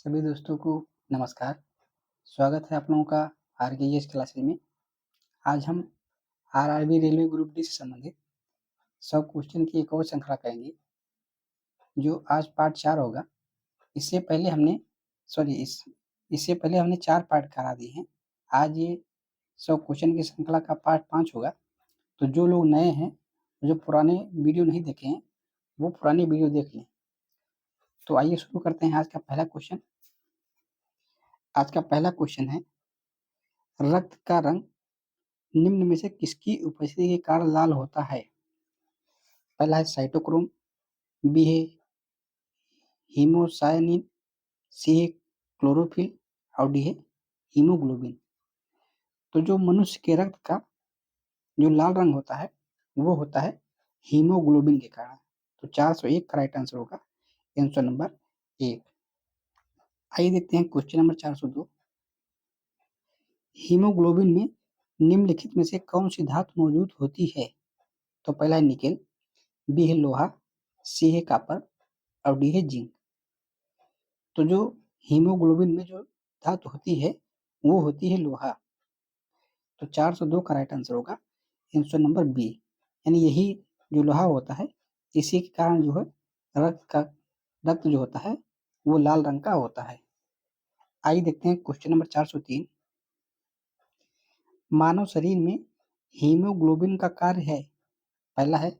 सभी दोस्तों को नमस्कार। स्वागत है आप लोगों का आरकेएस क्लासेस में। आज हम आरआरबी रेलवे ग्रुप डी से संबंधित 100 क्वेश्चन की एक और श्रृंखला करेंगे, जो आज पार्ट 4 होगा। इससे पहले हमने इससे पहले हमने 4 पार्ट करा दिए हैं। आज ये 100 क्वेश्चन की श्रृंखला का पार्ट 5 होगा। तो जो लोग नए हैं, जो पुराने वीडियो नहीं देखे हैं, वो पुरानी वीडियो देख लें। तो आइए शुरू करते हैं आज का पहला क्वेश्चन। आज का पहला क्वेश्चन है, रक्त का रंग निम्न में से किसकी उपस्थिति के कारण लाल होता है? पहला है साइटोक्रोम, बी है हीमोसायनिन, सी है क्लोरोफिल और डी है हीमोग्लोबिन। तो जो मनुष्य के रक्त का जो लाल रंग होता है वो होता है हीमोग्लोबिन के कारण। तो 401 का राइट आंसर होगा आंसर नंबर 1। आइए देखते हैं क्वेश्चन नंबर 402। हीमोग्लोबिन में निम्नलिखित में से कौन सी धातु मौजूद होती है? तो पहला है निकेल, बी है लोहा, सी है कॉपर और डी है जिंक। तो जो हीमोग्लोबिन में जो धातु होती है वो होती है लोहा। तो 402 का राइट आंसर होगा आंसर नंबर बी। यानी यही जो लोहा होता है, इसी के कारण जो है रक्त जो होता है वो लाल रंग का होता है। आइए देखते हैं क्वेश्चन नंबर 403। मानव शरीर में हीमोग्लोबिन का कार्य है। पहला है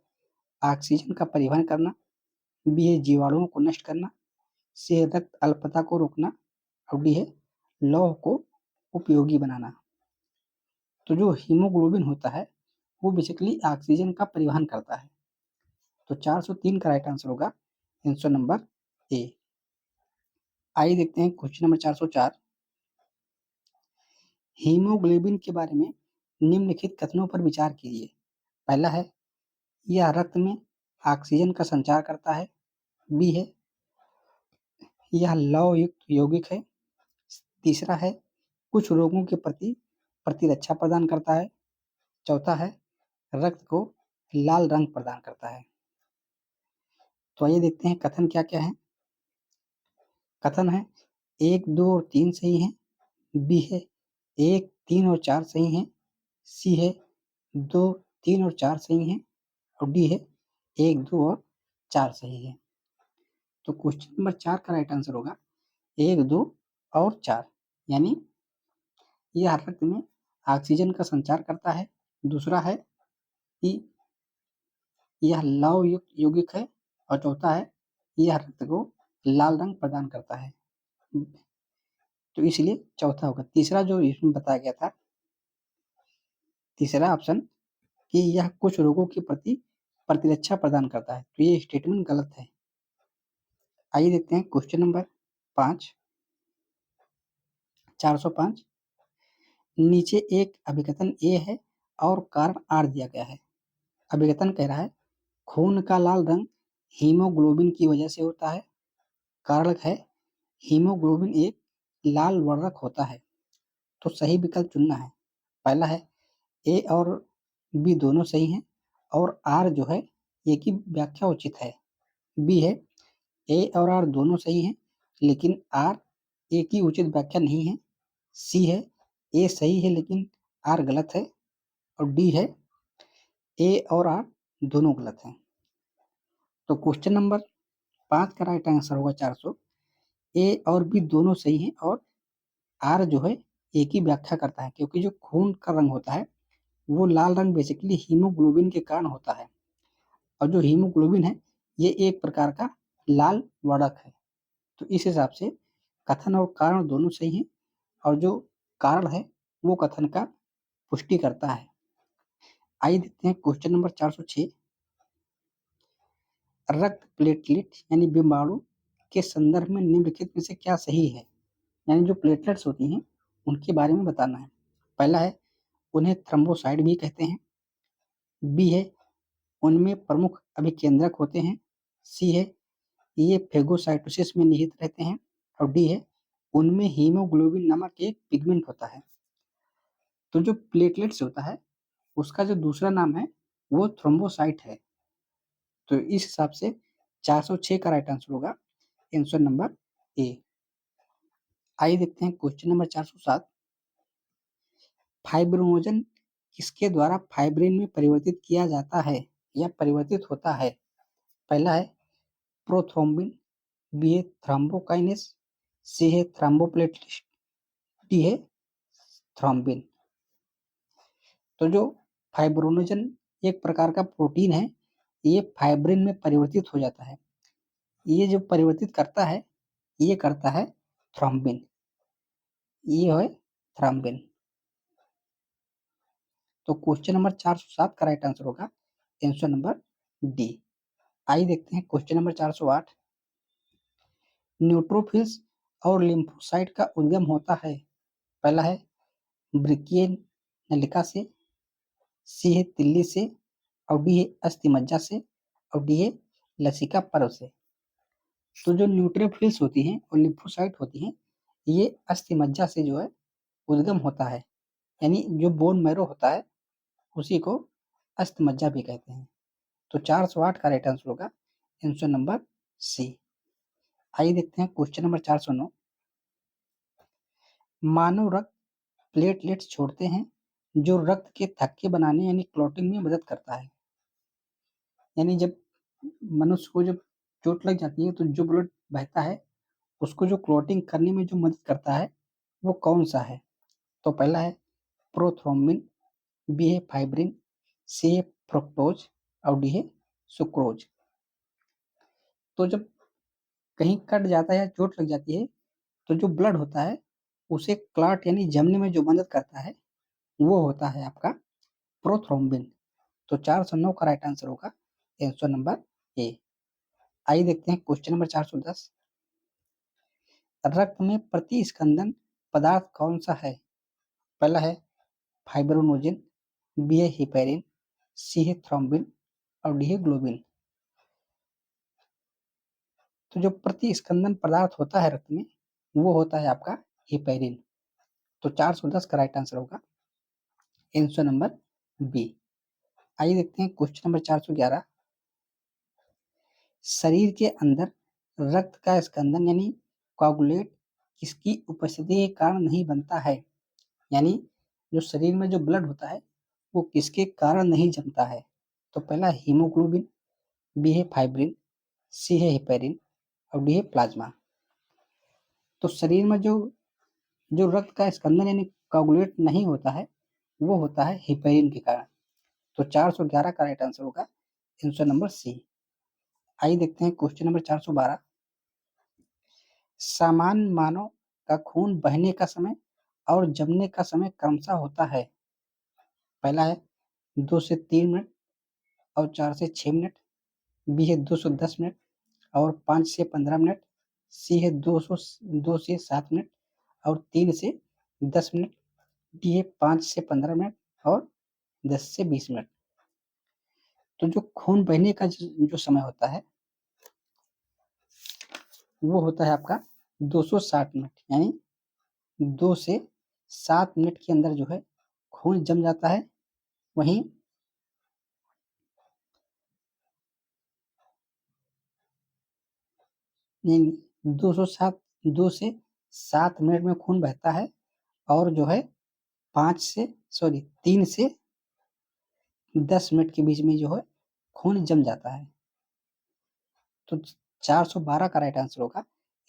ऑक्सीजन का परिवहन करना, बी है जीवाणुओं को नष्ट करना, सी है रक्त अल्पता को रोकना और डी है लौह को उपयोगी बनाना। तो जो हीमोग्लोबिन होता है वो बेसिकली ऑक्सीजन का परिवहन करता है। तो 403 का राइट आंसर होगा आंसर नंबर ए। आइए देखते हैं क्वेश्चन नंबर 404। हीमोग्लोबिन के बारे में निम्नलिखित कथनों पर विचार कीजिए। पहला है यह रक्त में ऑक्सीजन का संचार करता है, बी है यह लौह युक्त यौगिक है, तीसरा है कुछ रोगों के प्रति प्रतिरक्षा प्रदान करता है, चौथा है रक्त को लाल रंग प्रदान करता है। तो आइए देखते हैं कथन क्या क्या है। कथन है 1, 2 और 3 सही है, बी है 1, 3 और 4 सही है, सी है 2, 3 और 4 सही है और डी है 1, 2 और 4 सही है। तो क्वेश्चन नंबर 4 का राइट आंसर होगा 1, 2 और 4। यानी यह रक्त में ऑक्सीजन का संचार करता है। दूसरा है कि यह लौह युक्त यौगिक है और चौथा है यह रक्त को लाल रंग प्रदान करता है। तो इसलिए चौथा होगा। तीसरा जो इसमें बताया गया था, तीसरा ऑप्शन कि यह कुछ रोगों के प्रति प्रतिरक्षा प्रदान करता है, तो ये स्टेटमेंट गलत है। आइए देखते हैं क्वेश्चन नंबर 5, 405। नीचे एक अभिकथन ए है और कारण आर दिया गया है। अभिकथन कह रहा है खून का लाल रंग हीमोग्लोबिन की वजह से होता है। कारण है हीमोग्लोबिन एक लाल वर्णक होता है। तो सही विकल्प चुनना है। पहला है ए और बी दोनों सही हैं और आर जो है ए की व्याख्या उचित है। बी है ए और आर दोनों सही हैं लेकिन आर ए की उचित व्याख्या नहीं है। सी है ए सही है लेकिन आर गलत है और डी है ए और आर दोनों गलत हैं। तो क्वेश्चन नंबर 5 का राइट आंसर होगा 400। ए और बी दोनों सही हैं और आर जो है ए की व्याख्या करता है, क्योंकि जो खून का रंग होता है वो लाल रंग बेसिकली हीमोग्लोबिन के कारण होता है और जो हीमोग्लोबिन है ये एक प्रकार का लाल वर्णक है। तो इस हिसाब से कथन और कारण दोनों सही हैं और जो कारण है वो कथन का पुष्टि करता है। आइए देखते हैं क्वेश्चन नंबर 406। रक्त प्लेटलेट यानी बीमाणु के संदर्भ में निम्नलिखित में से क्या सही है? यानी जो प्लेटलेट्स होती हैं उनके बारे में बताना है। पहला है उन्हें थ्रोम्बोसाइट भी कहते हैं। बी है उनमें प्रमुख अभिकेंद्रक होते हैं। सी है ये फेगोसाइटोसिस में निहित रहते हैं और डी है उनमें हीमोग्लोबिन नामक एक पिगमेंट होता है। तो जो प्लेटलेट्स होता है उसका जो दूसरा नाम है वो थ्रोम्बोसाइट है। तो इस हिसाब से 406 का राइट आंसर होगा आंसर नंबर ए। आइए देखते हैं क्वेश्चन नंबर 407। फाइब्रिनोजन किसके द्वारा फाइब्रिन में परिवर्तित किया जाता है या परिवर्तित होता है? पहला है प्रोथ्रोम्बिन, बी है थ्रोम्बोकाइनेस, सी है थ्रोम्बोप्लेटिस्ट, डी है थ्रोम्बिन। तो जो फाइब्रिनोजन एक प्रकार का प्रोटीन है, ये फाइब्रिन में परिवर्तित हो जाता है। ये जो परिवर्तित करता है, ये करता है थ्रोम्बिन। ये है थ्रोम्बिन। तो क्वेश्चन नंबर 407 का राइट आंसर होगा आंसर नंबर डी। आइए देखते हैं क्वेश्चन नंबर 408। न्यूट्रोफिल्स और लिम्फोसाइट का उद्गम होता है। पहला है ब्रिकियल नलिका से, सी है तिल्ली से, और डी है अस्थिमज्जा से, और डी है लसिका पर्व से। तो जो न्यूट्रोफिल्स होती हैं और लिम्फोसाइट होती हैं, ये अस्थिमज्जा से जो है उद्गम होता है। यानी जो बोन मैरो होता है उसी को अस्थिमज्जा भी कहते हैं। तो 408 का राइट आंसर होगा आंसर नंबर सी। आइए देखते हैं क्वेश्चन नंबर 409। मानव रक्त प्लेटलेट्स छोड़ते हैं जो रक्त के थक्के बनाने यानी क्लॉटिंग में मदद करता है। यानी जब मनुष्य को जब चोट लग जाती है तो जो ब्लड बहता है उसको जो क्लॉटिंग करने में जो मदद करता है वो कौन सा है? तो पहला है प्रोथ्रोम्बिन, बी है फाइब्रिन, सी है फ्रुक्टोज, और डी है सुक्रोज। तो जब कहीं कट जाता है या चोट लग जाती है तो जो ब्लड होता है उसे क्लॉट यानी जमने में जो मदद करता है वो होता है आपका प्रोथ्रोम्बिन। तो 409 का राइट आंसर होगा आंसर नंबर ए। आइए देखते हैं क्वेश्चन नंबर 410। रक्त में प्रतिस्कंदन पदार्थ कौन सा है? पहला है फाइब्रिनोजन, बी है हिपेरिन, सी है थ्रोम्बिन, और डी है ग्लोबिन। तो जो प्रतिस्कंदन पदार्थ होता है रक्त में वो होता है आपका हिपेरिन। तो 410 का राइट आंसर होगा आंसर नंबर बी। आइए देखते हैं क्वेश्चन नंबर 411। शरीर के अंदर रक्त का स्कंदन यानी कोगुलेट किसकी उपस्थिति के कारण नहीं बनता है? यानी जो शरीर में जो ब्लड होता है वो किसके कारण नहीं जमता है? तो पहला हीमोग्लोबिन, बी है फाइब्रिन, सी है हिपेरिन, और डी है प्लाज्मा। तो शरीर में जो जो रक्त का स्कंदन यानी कोगुलेट नहीं होता है वो होता है हिपेरिन के कारण। तो 411 का राइट आंसर होगा आंसर नंबर सी। आइए देखते हैं क्वेश्चन नंबर 412। सामान्य मानव का खून बहने का समय और जमने का समय क्रमशः होता है। पहला है 2 से 3 मिनट, और 4 से 6 मिनट, बी है 210 मिनट, और 5 से 15 मिनट, सी है 2 से 7 मिनट, और 3 से 10 मिनट, डी है 5 से 15 मिनट, और 10 से 20 मिनट। तो जो खून बहने का जो समय होता है वो होता है आपका 260 मिनट। यानी 2 से 7 मिनट के अंदर जो है खून जम जाता है। वहीं 207 2 से 7 मिनट में खून बहता है, और जो है 3 से 10 मिनट के बीच में जो है खून जम जाता है। तो 412 का राइट आंसर होगा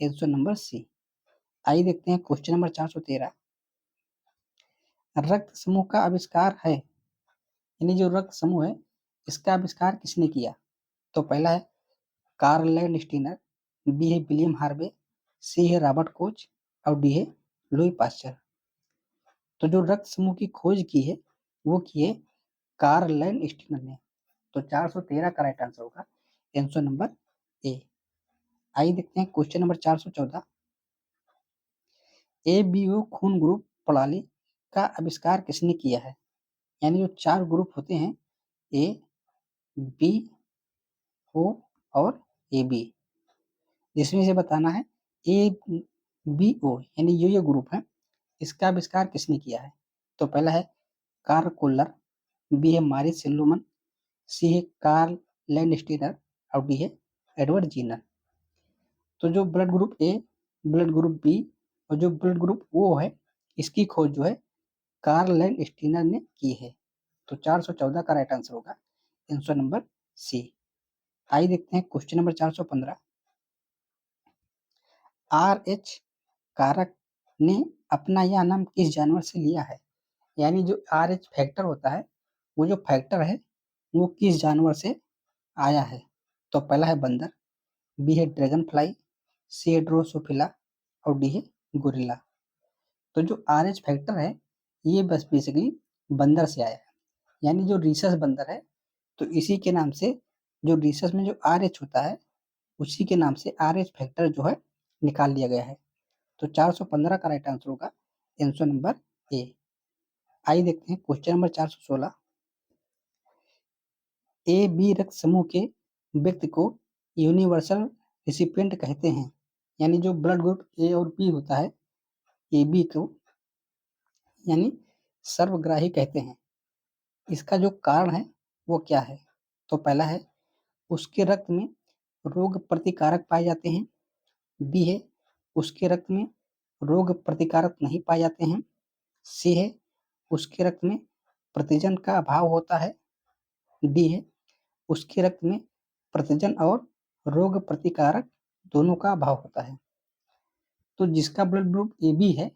आंसर नंबर सी। आइए देखते हैं क्वेश्चन नंबर 413। रक्त समूह का आविष्कार है, यानी जो रक्त समूह है इसका आविष्कार किसने किया? तो पहला है कार्ल लैंडस्टीनर, बी है विलियम हार्वे, सी है रॉबर्ट कोच, और डी है लुई पास्चर। तो जो रक्त समूह की खोज की है वो की है कार्ल लैंडस्टीनर ने। तो 413 का राइट आंसर होगा आंसर नंबर ए। आइए देखते हैं क्वेश्चन नंबर 414। एबीओ खून ग्रुप प्रणाली का आविष्कार किसने किया है? यानी जो 4 ग्रुप होते हैं ए, बी, ओ और ए बी, जिसमें से बताना है ए बी ओ यानी ये ग्रुप है इसका आविष्कार किसने किया है? तो पहला है कार्ल कोलर, बी है मारिस सेल्यूमन, सी है कार्ल लैंडस्टीनर, और डी है एडवर्ड जीनर। तो जो blood group A, blood group B, और जो ब्लड ग्रुप ओ है, इसकी खोज जो है कार्ल लैंडस्टीनर ने की है। तो 414 का राइट आंसर होगा आंसर नंबर सी। आइए देखते हैं क्वेश्चन नंबर 415। आर एच कारक ने अपना यह नाम किस जानवर से लिया है? यानी जो आर एच फैक्टर होता है, वो जो फैक्टर है वो किस जानवर से आया है? तो पहला है बंदर, बी है ड्रैगन फ्लाई, सी है ड्रोसोफिला और डी है गोरिल्ला। तो जो आर एच फैक्टर है ये बस बेसिकली बंदर से आया है, यानी जो रीसस बंदर है, तो इसी के नाम से जो रीसस में जो आर एच होता है उसी के नाम से आर एच फैक्टर जो है निकाल लिया गया है। तो 415 का राइट आंसर होगा आंसर नंबर ए। आइए देखते हैं क्वेश्चन नंबर 416। ए बी रक्त समूह के व्यक्ति को यूनिवर्सल रिसिपिएंट कहते हैं, यानी जो ब्लड ग्रुप ए और बी होता है, ए बी को यानी सर्वग्राही कहते हैं। इसका जो कारण है वो क्या है? तो पहला है उसके रक्त में रोग प्रतिकारक पाए जाते हैं, बी है उसके रक्त में रोग प्रतिकारक नहीं पाए जाते हैं, सी है उसके रक्त में प्रतिजन का अभाव होता है, डी है उसके रक्त में प्रतिजन और रोग प्रतिकारक दोनों का अभाव होता है। तो जिसका ब्लड ग्रुप ए बी है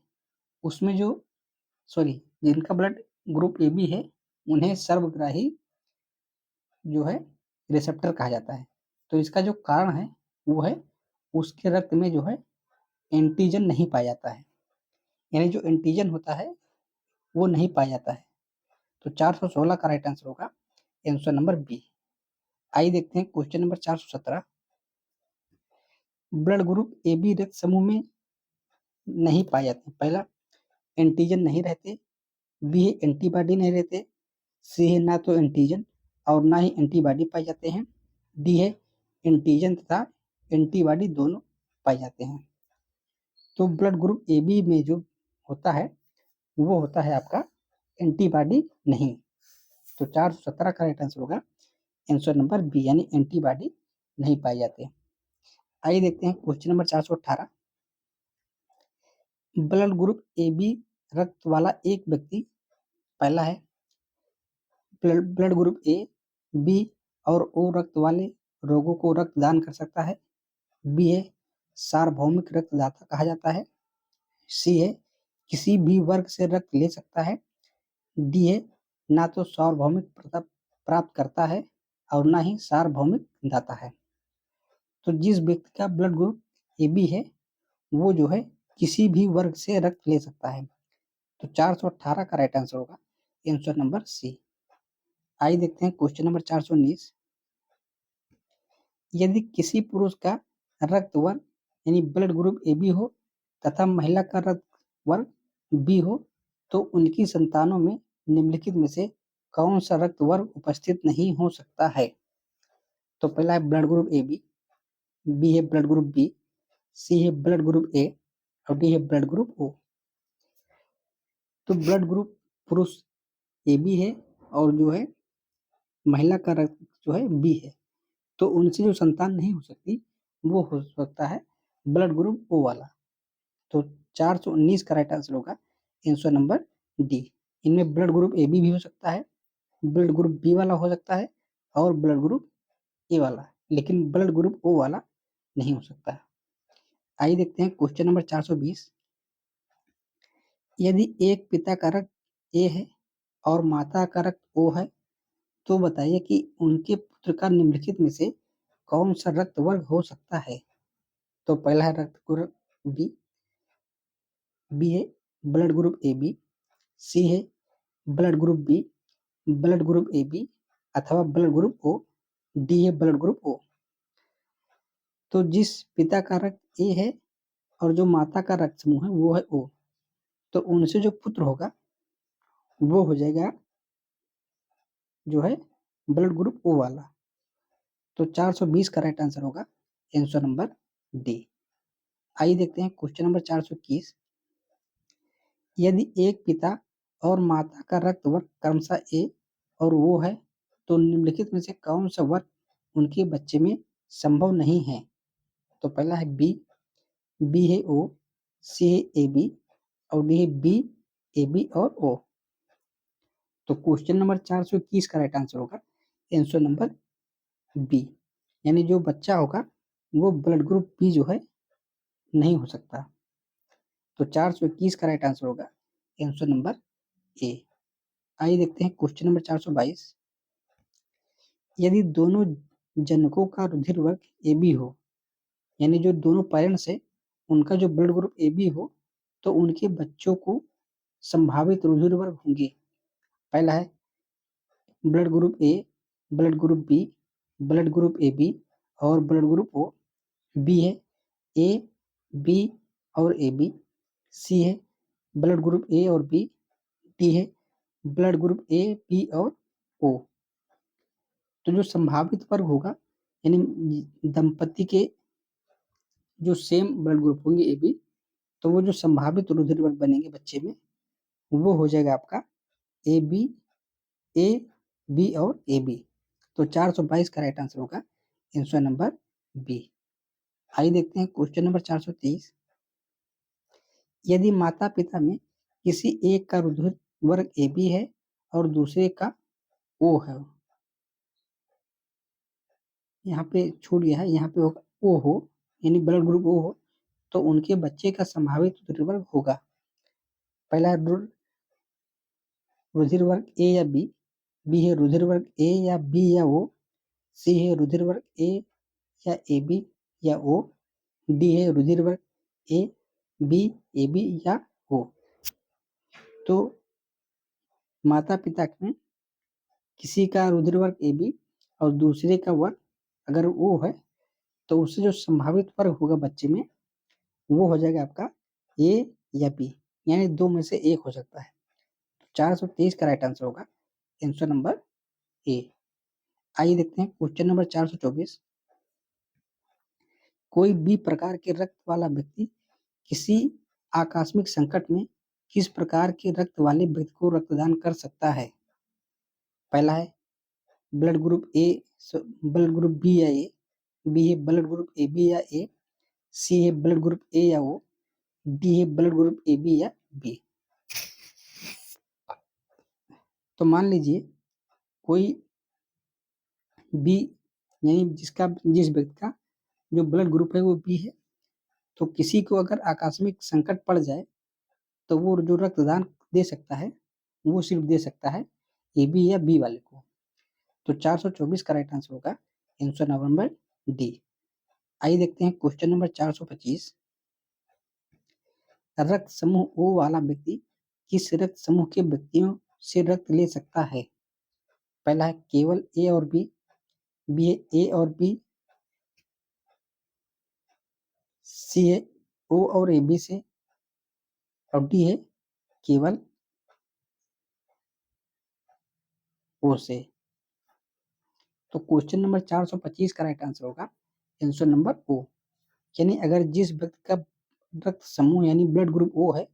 उसमें जो सॉरी जिनका ब्लड ग्रुप ए बी है उन्हें सर्वग्राही जो है रिसेप्टर कहा जाता है। तो इसका जो कारण है वो है उसके रक्त में जो है एंटीजन नहीं पाया जाता है, यानी जो एंटीजन होता है वो नहीं पाया जाता है। तो 416 का राइट आंसर होगा आंसर नंबर बी। आइए देखते हैं question number 417। Blood group A B रक्त समूह में नहीं पाए जाते। पहला एंटीजन नहीं रहते, बी है एंटीबॉडी नहीं रहते, सी है ना तो एंटीजन और ना ही एंटीबॉडी पाए जाते हैं, डी है एंटीजन तथा एंटीबॉडी दोनों पाए जाते हैं। तो ब्लड ग्रुप ए बी में जो होता है वो होता है आपका एंटीबॉडी नहीं। तो 417 का राइट आंसर होगा आंसर नंबर बी, यानी एंटीबॉडी नहीं पाए जाते। आइए देखते हैं question number 418। Blood group A B रक्त वाला एक व्यक्ति, पहला है ब्लड ग्रुप ए बी और ओ रक्त वाले रोगों को रक्तदान कर सकता है, बी है सार्वभौमिक रक्तदाता कहा जाता है, सी है किसी भी वर्ग से रक्त ले सकता है, डी है ना तो सार्वभौमिक प्राप्त करता है और ना ही सार्वभौमिक दाता है। तो जिस व्यक्ति का ब्लड ग्रुप ए बी है वो जो है किसी भी वर्ग से रक्त ले सकता है। तो 418 का राइट आंसर होगा आंसर नंबर सी। आइए देखते हैं क्वेश्चन नंबर 419। यदि किसी पुरुष का रक्त वर्ग यानी ब्लड ग्रुप ए बी हो तथा महिला का रक्त वर्ग बी हो तो उनकी संतानों में निम्नलिखित में से कौन सा रक्त वर्ग उपस्थित नहीं हो सकता है? तो पहला है blood group A B, B है ब्लड ग्रुप बी, सी है ब्लड ग्रुप ए और डी है ब्लड ग्रुप ओ। तो ब्लड ग्रुप पुरुष ए बी है और जो है महिला का रक्त जो है बी है, तो उनसे जो संतान नहीं हो सकती वो हो सकता है ब्लड ग्रुप ओ वाला। तो 419 का राइट आंसर होगा आंसर नंबर डी। इनमें ब्लड ग्रुप ए बी भी हो सकता है, ब्लड ग्रुप बी वाला हो सकता है और ब्लड ग्रुप ए वाला, लेकिन ब्लड ग्रुप ओ वाला नहीं हो सकता है। आइए देखते हैं क्वेश्चन नंबर 420। यदि एक पिता का रक्त ए है और माता का रक्त ओ है तो बताइए कि उनके पुत्र का निम्नलिखित में से कौन सा रक्त वर्ग हो सकता है? तो पहला है रक्त ग्रुप बी, बी है blood group A B, C है blood group B, blood group A B अथवा ब्लड ग्रुप ओ, डी है ब्लड ग्रुप ओ। तो जिस पिता का रक्त ए है और जो माता का रक्त समूह है वो है ओ, तो उनसे जो पुत्र होगा वो हो जाएगा जो है ब्लड ग्रुप ओ वाला। तो 420 का राइट आंसर होगा आंसर नंबर डी। आइए देखते हैं क्वेश्चन नंबर 421। यदि एक पिता और माता का रक्त वर्ग क्रमशः ए और ओ है तो निम्नलिखित में से कौन सा वर्ग उनके बच्चे में संभव नहीं है? तो पहला है बी, बी है ओ, सी है ए बी और डी है बी, ए बी और ओ। तो क्वेश्चन नंबर 421 का राइट आंसर होगा आंसर नंबर बी, यानी जो बच्चा होगा वो ब्लड ग्रुप बी जो है नहीं हो सकता। तो 421 का राइट आंसर होगा आंसर नंबर ए। आइए देखते हैं क्वेश्चन नंबर 422। यदि दोनों जनकों का रुधिर वर्ग ए बी हो, यानी जो दोनों पेरेंट्स है उनका जो ब्लड ग्रुप ए बी हो, तो उनके बच्चों को संभावित रुधिर वर्ग होंगे। पहला है blood group A, blood group B, blood group A B और ब्लड ग्रुप ओ। बी है ए बी और ए बी। सी है ब्लड ग्रुप ए और बी। डी है ब्लड ग्रुप ए बी और ओ। तो जो संभावित वर्ग होगा यानी दंपति के जो सेम ब्लड ग्रुप होंगे ए बी, तो वो जो संभावित रुधिर वर्ग बनेंगे बच्चे में वो हो जाएगा आपका ए बी, ए बी और ए बी। तो 422 का राइट आंसर होगा आंसर नंबर बी। आइए देखते हैं क्वेश्चन नंबर 423। यदि माता पिता में किसी एक का रुधिर वर्ग ए बी है और दूसरे का ओ है, यहाँ पे छूट गया है, यहाँ पे होगा ओ हो, यानी ब्लड ग्रुप ओ हो, तो उनके बच्चे का संभावित रुधिर वर्ग होगा। पहला रुधिर वर्ग ए या बी, बी है रुधिर वर्ग ए या बी या ओ, सी है रुधिर वर्ग ए या ए बी या ओ, डी है रुधिर वर्ग ए बी, ए बी या ओ। तो माता पिता में किसी का रुधिर वर्ग ए बी और दूसरे का वर्ग अगर ओ है, तो उससे जो संभावित वर्ग होगा बच्चे में वो हो जाएगा आपका ए या बी, यानी दो में से एक हो सकता है। 423 का राइट आंसर होगा आंसर नंबर ए। आइए देखते हैं क्वेश्चन नंबर 424। कोई बी प्रकार के रक्त वाला व्यक्ति किसी आकस्मिक संकट में किस प्रकार के रक्त वाले व्यक्ति को रक्तदान कर सकता है? पहला है blood group A, blood group B या ए, बी है ब्लड ग्रुप ए बी या ए, सी है ब्लड ग्रुप ए या ओ, डी है ब्लड ग्रुप ए बी या बी। तो मान लीजिए कोई बी, यानी जिस व्यक्ति का जो ब्लड ग्रुप है वो बी है, तो किसी को अगर आकस्मिक संकट पड़ जाए तो वो जो रक्तदान दे सकता है वो सिर्फ दे सकता है ए बी या बी वाले को। तो 424 का राइट आंसर होगा आंसर नंबर डी। आइए देखते हैं क्वेश्चन नंबर 425। रक्त समूह ओ वाला व्यक्ति किस रक्त समूह के व्यक्तियों से रक्त ले सकता है? पहला है केवल ए और बी, बी है ए और बी, सी है ओ और ए बी से और डी है केवल ओ से। तो क्वेश्चन नंबर 425 का राइट आंसर होगा आंसर नंबर ओ, यानी अगर जिस व्यक्ति का रक्त समूह यानी ब्लड ग्रुप ओ है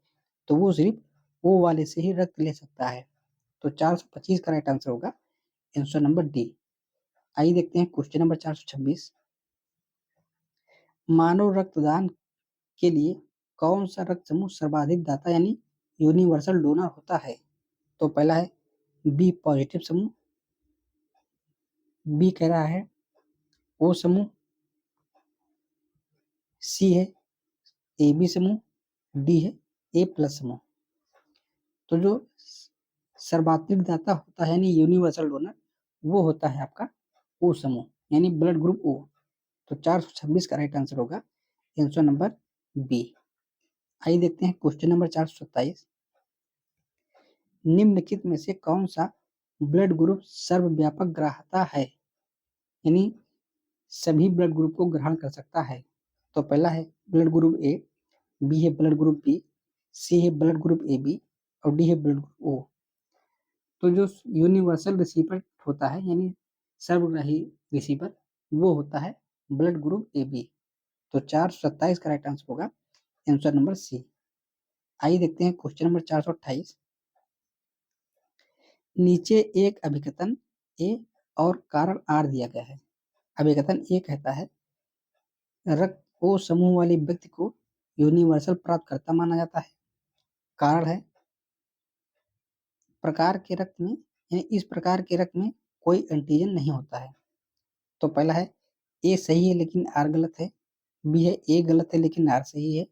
तो वो सिर्फ ओ वाले से ही रक्त ले सकता है। तो 425 का राइट आंसर होगा आंसर नंबर डी। आइए देखते हैं क्वेश्चन नंबर 426। मानव रक्तदान के लिए कौन सा रक्त समूह सर्वाधिक दाता यानी यूनिवर्सल डोनर होता है? तो पहला है बी पॉजिटिव समूह, बी कह रहा है ओ समूह, सी है ए बी समूह, डी है ए प्लस समूह। तो जो सर्वाधिक दाता होता है यानी यूनिवर्सल डोनर वो होता है आपका ओ समूह यानी ब्लड ग्रुप ओ। तो 426 का राइट आंसर होगा आंसर नंबर बी। आइए देखते हैं क्वेश्चन नंबर 427। निम्नलिखित में से कौन सा ब्लड ग्रुप सर्वव्यापक ग्राहता है, यानी सभी ब्लड ग्रुप को ग्रहण कर सकता है? तो पहला है ब्लड ग्रुप ए, बी है ब्लड ग्रुप बी, सी है ब्लड ग्रुप ए बी और डी है ब्लड ग्रुप ओ। तो जो यूनिवर्सल रिसीवर होता है यानी सर्वग्राही रिसीवर वो होता है ब्लड ग्रुप ए बी। तो 427 का राइट आंसर होगा आंसर नंबर सी। आइए देखते हैं क्वेश्चन नंबर 428। नीचे एक अभिकथन ए और कारण आर दिया गया है। अभिकथन ए कहता है रक्त ओ समूह वाले व्यक्ति को यूनिवर्सल प्राप्तकर्ता माना जाता है। कारण है प्रकार के रक्त में यानी इस प्रकार के रक्त में कोई एंटीजन नहीं होता है। तो पहला है ए सही है लेकिन आर गलत है, बी है ए गलत है लेकिन आर सही है,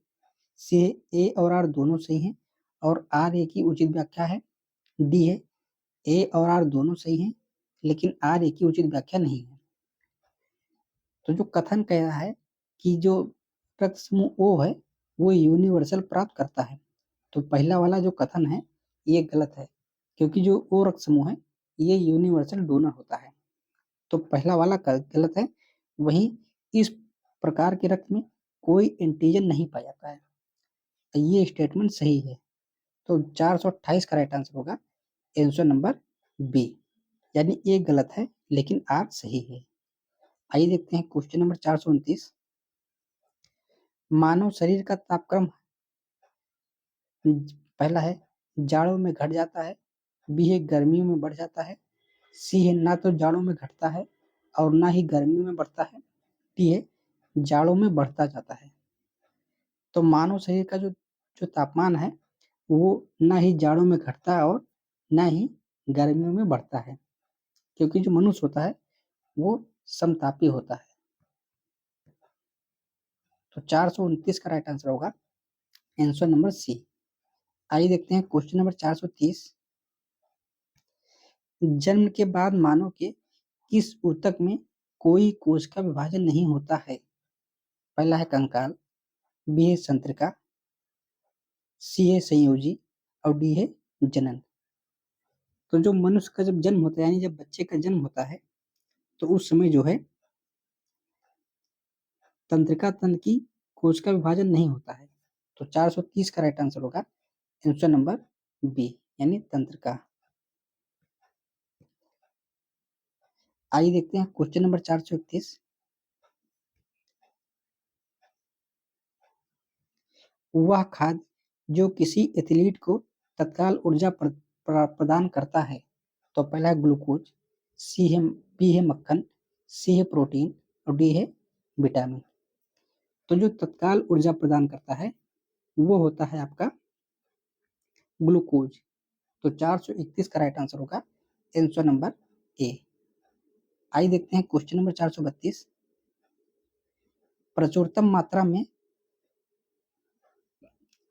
सी है ए और आर दोनों सही हैं और आर ए की उचित व्याख्या है, डी है ए और आर दोनों सही हैं लेकिन आर ए की उचित व्याख्या नहीं है। तो जो कथन कह रहा है कि जो रक्त समूह ओ है वो यूनिवर्सल प्राप्त करता है, तो पहला वाला जो कथन है ये गलत है, क्योंकि जो ओ रक्त समूह है ये यूनिवर्सल डोनर होता है। तो पहला वाला गलत है। वहीं इस प्रकार के रक्त में कोई एंटीजन नहीं पाया जाता है, ये स्टेटमेंट सही है। तो 428 का राइट आंसर होगा आंसर नंबर बी, यानी ए गलत है लेकिन आर सही है। आइए देखते हैं क्वेश्चन नंबर 429। मानव शरीर का तापक्रम पहला है जाड़ों में घट जाता है, बी है गर्मियों में बढ़ जाता है, सी है ना तो जाड़ों में घटता है और ना ही गर्मियों में बढ़ता है, डी है जाड़ों में बढ़ता जाता है। तो मानव शरीर का जो जो तापमान है वो ना ही जाड़ों में घटता है और ना ही गर्मियों में बढ़ता है, क्योंकि जो मनुष्य होता है वो समतापी होता है। तो 429 का राइट आंसर होगा आंसर नंबर सी। आइए देखते हैं क्वेश्चन नंबर 430। जन्म के बाद मानव के किस ऊतक में कोई कोश का विभाजन नहीं होता है? पहला है कंकाल, बी है तंत्रिका, सी है संयोजी और डी है जनन। तो जो मनुष्य का जब जन्म होता है यानी जब बच्चे का जन्म होता है तो उस समय जो है तंत्रिका तंत्र की कोश का विभाजन नहीं होता है। तो 430 का राइट आंसर होगा आंसर नंबर बी, यानी तंत्रिका। आइए देखते हैं क्वेश्चन नंबर 431। वह खाद्य जो किसी एथलीट को तत्काल ऊर्जा प्रदान करता है। तो पहला है ग्लूकोज, सी है बी है मक्खन, सी है प्रोटीन और डी है विटामिन। तो जो तत्काल ऊर्जा प्रदान करता है वो होता है आपका ग्लूकोज। तो 431 का राइट आंसर होगा आंसर नंबर ए। आइए देखते हैं क्वेश्चन नंबर 432। प्रचुरतम मात्रा में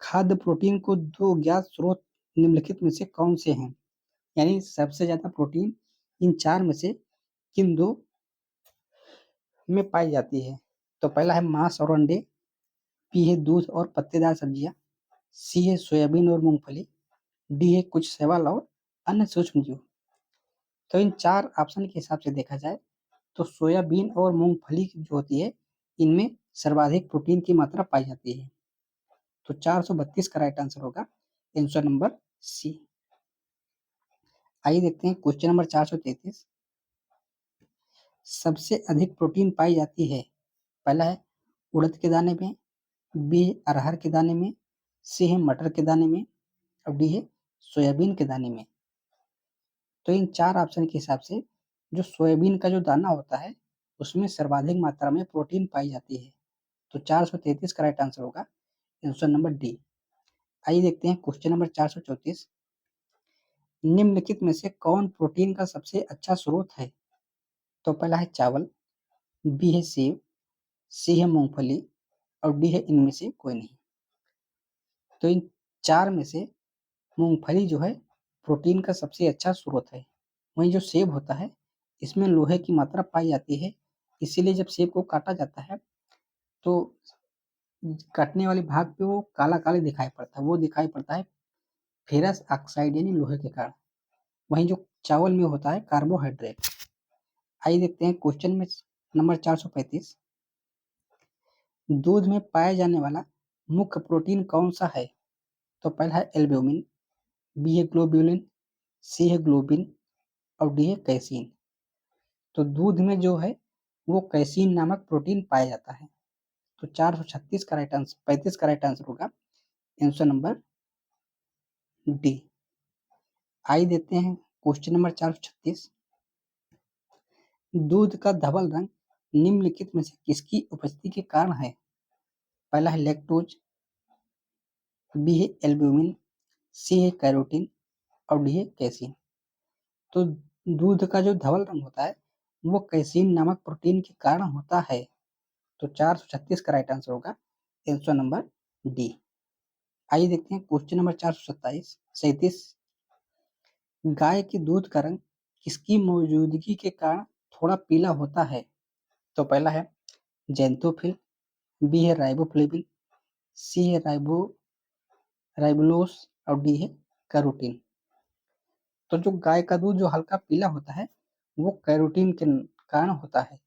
खाद्य प्रोटीन को दो ज्ञात स्रोत निम्नलिखित में से कौन से हैं? यानी सबसे ज्यादा प्रोटीन इन चार में से किन दो में पाई जाती है? तो पहला है मांस और अंडे, बी है दूध और पत्तेदार सब्जियां, सी है सोयाबीन और मूंगफली, डी है कुछ शैवाल और अन्य सूक्ष्म जीव। तो इन चार ऑप्शन के हिसाब से देखा जाए तो सोयाबीन और मूंगफली जो होती है इनमें सर्वाधिक प्रोटीन की मात्रा पाई जाती है। तो 432 का राइट आंसर होगा आंसर नंबर सी। आइए देखते हैं क्वेश्चन नंबर 433। सबसे अधिक प्रोटीन पाई जाती है, पहला है उड़द के दाने में, बी है अरहर के दाने में, सी है मटर के दाने में और डी है सोयाबीन के दाने में। तो इन चार ऑप्शन के हिसाब से जो सोयाबीन का जो दाना होता है उसमें सर्वाधिक मात्रा में प्रोटीन पाई जाती है। तो 433 का राइट आंसर होगा आंसर नंबर डी। आइए देखते हैं क्वेश्चन नंबर 434। निम्नलिखित में से कौन प्रोटीन का सबसे अच्छा स्रोत है? तो पहला है चावल, बी है सेब, सी है मूंगफली और डी है इनमें से कोई नहीं। तो इन चार में से मूंगफली जो है प्रोटीन का सबसे अच्छा स्रोत है। वहीं जो सेब होता है इसमें लोहे की मात्रा पाई जाती है, इसीलिए जब सेब को काटा जाता है तो काटने वाले भाग पे वो काला काला दिखाई पड़ता है, वो दिखाई पड़ता है फेरस ऑक्साइड यानी लोहे के कारण। वहीं जो चावल में होता है कार्बोहाइड्रेट। आइए देखते हैं क्वेश्चन में नंबर 435। दूध में पाया जाने वाला मुख्य प्रोटीन कौन सा है? तो पहला है एल्ब्यूमिन, बी है ग्लोब्यूलिन, सी है ग्लोबिन और डी है कैसीन। तो दूध में जो है वो कैसीन नामक प्रोटीन पाया जाता है। तो 436 का राइट आंसर 35 का राइट आंसर होगा आंसर नंबर डी। आइए देते हैं क्वेश्चन नंबर 436। दूध का धवल रंग निम्नलिखित में से किसकी उपस्थिति के कारण है? पहला है लैक्टोज, बी है एल्ब्यूमिन, सी है कैरोटीन और डी है कैसीन। तो दूध का जो धवल रंग होता है वो कैसीन नामक प्रोटीन के कारण होता है। तो 436 का राइट आंसर होगा आंसर नंबर डी। आइए देखते हैं क्वेश्चन नंबर 437। गाय के दूध का रंग किसकी मौजूदगी के कारण थोड़ा पीला होता है? तो पहला है जेंथोफिल, बी है राइबोफ्लेविन, सी है राइबोलोस और डी है कैरोटीन। तो जो गाय का दूध जो हल्का पीला होता है वो कैरोटीन के कारण होता है।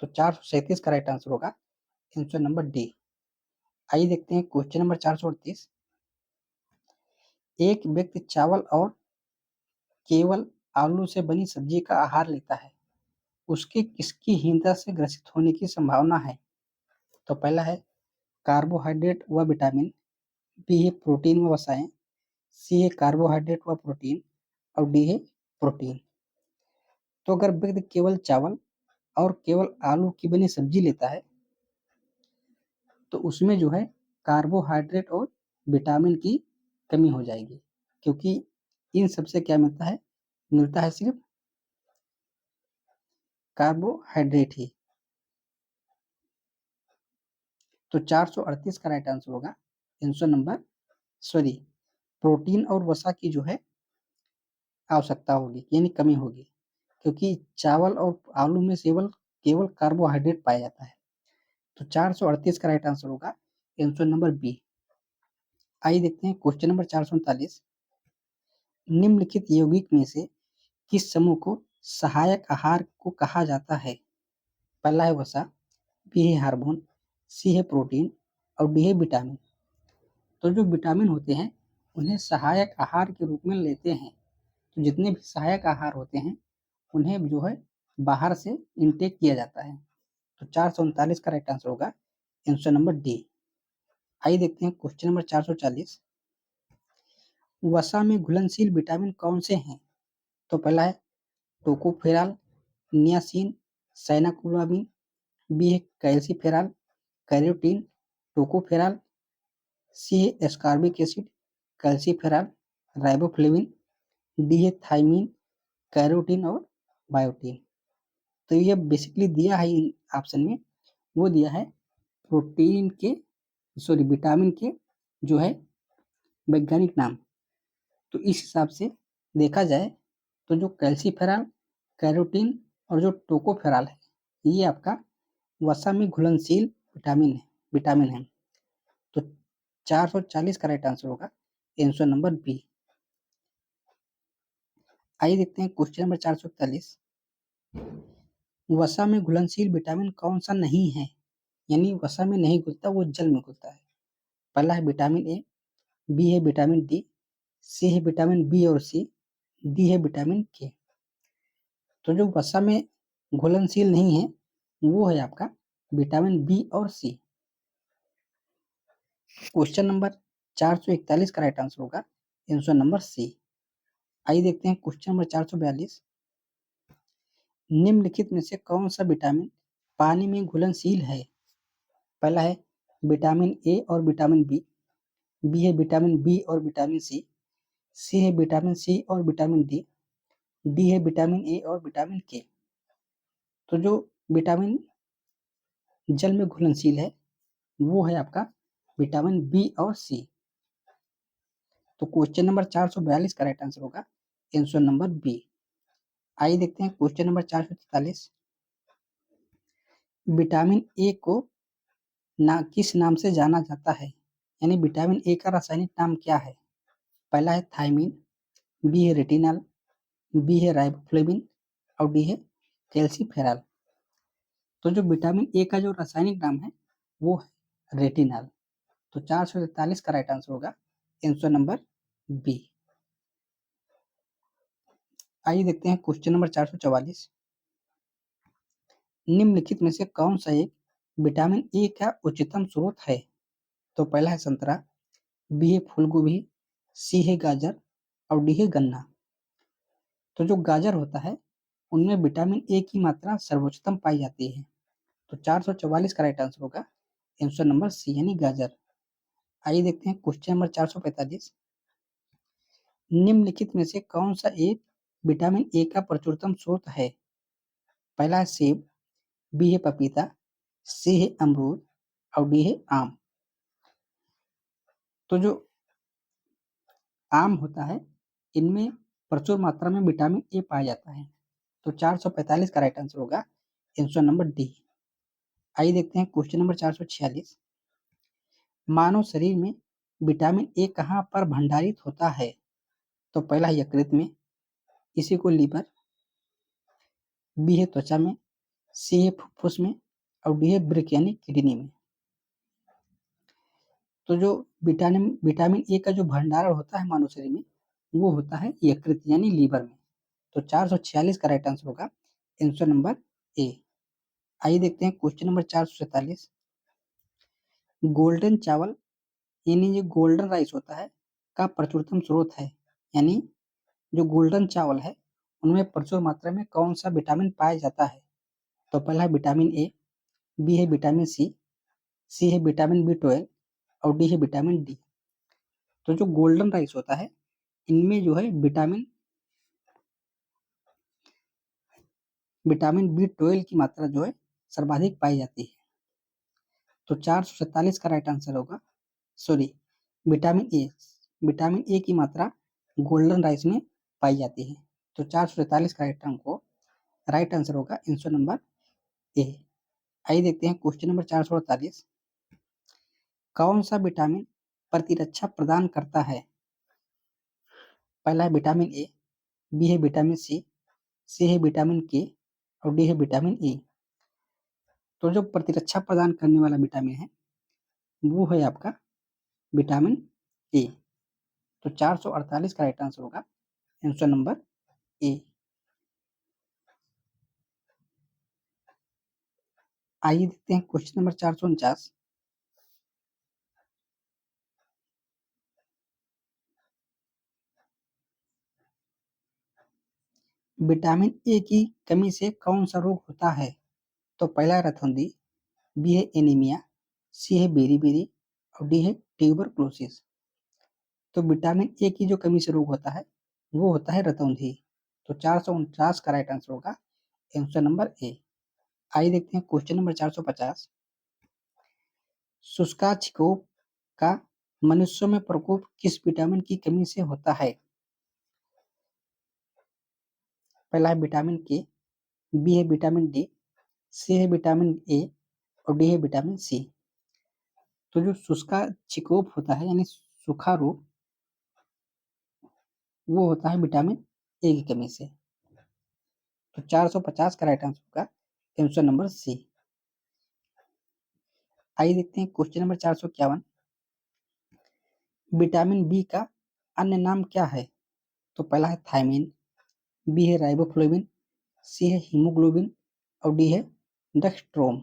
तो 437 का राइट आंसर होगा आंसर नंबर डी। आइए देखते हैं क्वेश्चन नंबर 438। एक व्यक्ति चावल और केवल आलू से बनी सब्जी का आहार लेता है, उसके किसकी हीनता से ग्रसित होने की संभावना है? तो पहला है कार्बोहाइड्रेट व विटामिन, बी है प्रोटीन व वसाएं, सी है कार्बोहाइड्रेट व प्रोटीन और डी है प्रोटीन। तो अगर व्यक्ति केवल चावल और केवल आलू की बनी सब्जी लेता है तो उसमें जो है कार्बोहाइड्रेट और विटामिन की कमी हो जाएगी, क्योंकि इन सबसे क्या मिलता है सिर्फ कार्बोहाइड्रेट ही। तो 438 का राइट आंसर होगा आंसर नंबर प्रोटीन और वसा की जो है आवश्यकता होगी यानी कमी होगी, क्योंकि चावल और आलू में केवल कार्बोहाइड्रेट पाया जाता है। तो 438 का राइट आंसर होगा आंसर नंबर बी। आइए देखते हैं क्वेश्चन नंबर 439। निम्नलिखित यौगिक में से किस समूह को सहायक आहार को कहा जाता है? पहला है वसा, बी है हार्मोन, सी है प्रोटीन और डी है विटामिन। तो जो विटामिन होते हैं उन्हें सहायक आहार के रूप में लेते हैं। तो जितने भी सहायक आहार होते हैं उन्हें जो है बाहर से इनटेक किया जाता है। तो 439 का राइट आंसर होगा आंसर नंबर डी। आइए देखते हैं क्वेश्चन नंबर 440। वसा में घुलनशील विटामिन कौन से हैं? तो पहला है टोकोफेरॉल, नियासिन, साइनाकुलामिन, बी है कैल्सीफेरॉल, कैरोटीन, टोकोफेरॉल, सी है ascorbic acid, calciferol, riboflavin, D है थायमीन, कैरोटीन और बायोटीन। तो ये बेसिकली दिया है इन ऑप्शन में, वो दिया है विटामिन के जो है वैज्ञानिक नाम। तो इस हिसाब से देखा जाए तो जो कैल्सीफेरॉल, कैरोटीन और जो टोकोफेरॉल है ये आपका वसा में घुलनशील विटामिन है। तो 440 का राइट आंसर होगा आंसर नंबर बी। आइए देखते हैं क्वेश्चन नंबर 441। वसा में घुलनशील विटामिन कौन सा नहीं है, यानी वसा में नहीं घुलता, वो जल में घुलता है? पहला है विटामिन ए, बी है विटामिन डी, सी है विटामिन बी और सी, डी है विटामिन के। तो जो वसा में घुलनशील नहीं है वो है आपका विटामिन बी और सी। क्वेश्चन नंबर 441 का राइट आंसर होगा आंसर नंबर सी। आइए देखते हैं क्वेश्चन नंबर 442। निम्नलिखित में से कौन सा विटामिन पानी में घुलनशील है? पहला है विटामिन ए और विटामिन बी, बी है विटामिन बी और विटामिन सी, सी है विटामिन सी और विटामिन डी, डी है विटामिन ए और विटामिन के। तो जो विटामिन जल में घुलनशील है वो है आपका विटामिन बी और सी। तो क्वेश्चन नंबर 442 का राइट आंसर होगा आंसर नंबर बी। आइए देखते हैं क्वेश्चन नंबर 443। विटामिन ए को किस नाम से जाना जाता है, यानी विटामिन ए का रासायनिक नाम क्या है? पहला है थायमीन, बी है रेटिनल, बी है राइबोफ्लेविन और डी है कैल्सीफेरॉल। तो जो विटामिन ए का जो रासायनिक नाम है वो है रेटिनल। तो 443 का राइट आंसर होगा आंसर नंबर बी। आइए देखते हैं क्वेश्चन नंबर 444। निम्नलिखित में से कौन सा एक विटामिन ए का उच्चतम स्रोत है? तो पहला है संतरा, बी है फूलगोभी, सी है गाजर और डी है गन्ना। तो जो गाजर होता है उनमें विटामिन ए की मात्रा सर्वोच्चतम पाई जाती है। तो 444 का राइट आंसर होगा आंसर नंबर सी यानी गाजर। आइए देखते हैं क्वेश्चन नंबर 445। निम्नलिखित में से कौन सा एक विटामिन ए का प्रचुरतम स्रोत है? पहला है सेब, बी है पपीता, सी है अमरूद और डी है आम। तो जो आम होता है, इनमें प्रचुर मात्रा में विटामिन ए पाया जाता है। तो 445 का राइट आंसर होगा आंसर नंबर डी। आइए देखते हैं क्वेश्चन नंबर 446। मानव शरीर में विटामिन ए कहाँ पर भंडारित होता है? तो पहला है यकृत में, इसी को लीवर, बी है त्वचा में, सी है फुफ्फुस में और डी है वृक्क यानी किडनी में। तो जो विटामिन विटामिन ए का जो भंडारण होता है मानव शरीर में, वो होता है यकृत यानी लीवर में। तो 446 का राइट आंसर होगा आंसर नंबर ए। आइए देखते हैं क्वेश्चन नंबर 447। गोल्डन चावल यानी जो गोल्डन राइस होता है का प्रचुरतम स्रोत है, यानी जो गोल्डन चावल है उनमें प्रचुर मात्रा में कौन सा विटामिन पाया जाता है? तो पहला है विटामिन ए, बी है विटामिन सी है विटामिन बी 12 और डी है विटामिन डी। तो जो गोल्डन राइस होता है, इनमें जो है विटामिन बी 12 की मात्रा जो है सर्वाधिक पाई जाती है। तो 447 का राइट आंसर होगा, सॉरी, विटामिन ए की मात्रा गोल्डन राइस में पाई जाती है। तो 447 का राइट आंसर होगा आंसर नंबर ए। आइए देखते हैं क्वेश्चन नंबर 448। कौन सा विटामिन प्रतिरक्षा प्रदान करता है? पहला है विटामिन ए, बी है विटामिन सी है विटामिन के और डी है विटामिन ई। तो जो प्रतिरक्षा प्रदान करने वाला विटामिन है वो है आपका विटामिन ए। तो 448 का राइट आंसर होगा आंसर नंबर ए। आइए देखते हैं क्वेश्चन नंबर 449। विटामिन ए की कमी से कौन सा रोग होता है? तो पहला है रतौंधी, बी है एनीमिया, सी है बेरी और डी है ट्यूबरक्लोसिस। तो विटामिन ए की जो कमी से रोग होता है वो होता है रतौंधी। तो 449 का राइट आंसर होगा आंसर नंबर ए। आइए देखते हैं क्वेश्चन नंबर 450। शुष्काछिकोप का मनुष्यों में प्रकोप किस विटामिन की कमी से होता है? पहला है विटामिन के, बी है विटामिन डी, सी है विटामिन ए और डी है विटामिन सी। तो जो शुष्काछिकोप होता है यानी सूखा रोग, वो होता है विटामिन ए की कमी से। तो 450 का राइट आंसर होगा आंसर नंबर सी। आइए देखते हैं क्वेश्चन नंबर 451। विटामिन बी का अन्य नाम क्या है? तो पहला है थायमिन, बी है राइबोफ्लेविन, सी है हीमोग्लोबिन और डी है डेक्स्ट्रोम।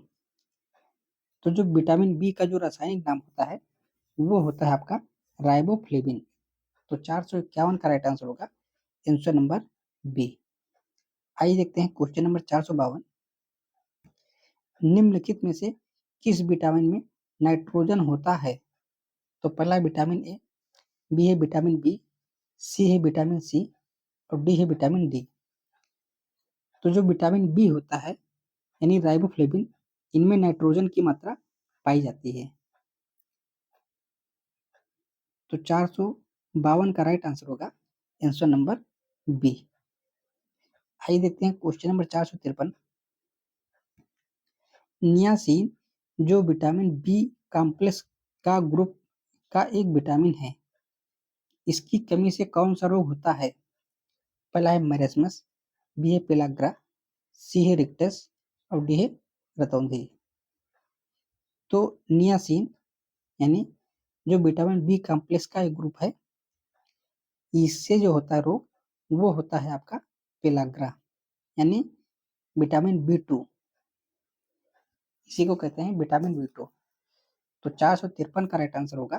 तो जो विटामिन बी का जो रासायनिक नाम होता है वो होता है आपका राइबोफ्लेविन। तो 451 का राइट आंसर होगा आंसर नंबर बी। आइए देखते हैं क्वेश्चन नंबर 452। निम्नलिखित में से किस विटामिन में नाइट्रोजन होता है? तो पहला विटामिन ए, बी है विटामिन बी, सी है विटामिन सी और डी है विटामिन डी। तो जो विटामिन बी होता है यानी राइबोफ्लेविन, इनमें नाइट्रोजन की मात्रा पाई जाती है। तो 452 का राइट आंसर होगा आंसर नंबर बी। आइए देखते हैं क्वेश्चन नंबर 453। नियासिन जो विटामिन बी कॉम्प्लेक्स का ग्रुप का एक विटामिन है, इसकी कमी से कौन सा रोग होता है? पहला है मेरेस्मस, बी है पेलाग्रा, सी है रिक्टस और डी है रतौंधी। तो नियासिन यानी जो विटामिन बी कॉम्प्लेक्स का एक ग्रुप है, इससे जो होता है रोग वो होता है आपका पेलाग्रा यानी विटामिन बी 2, इसी को कहते हैं विटामिन बी 2। तो 453 का राइट आंसर होगा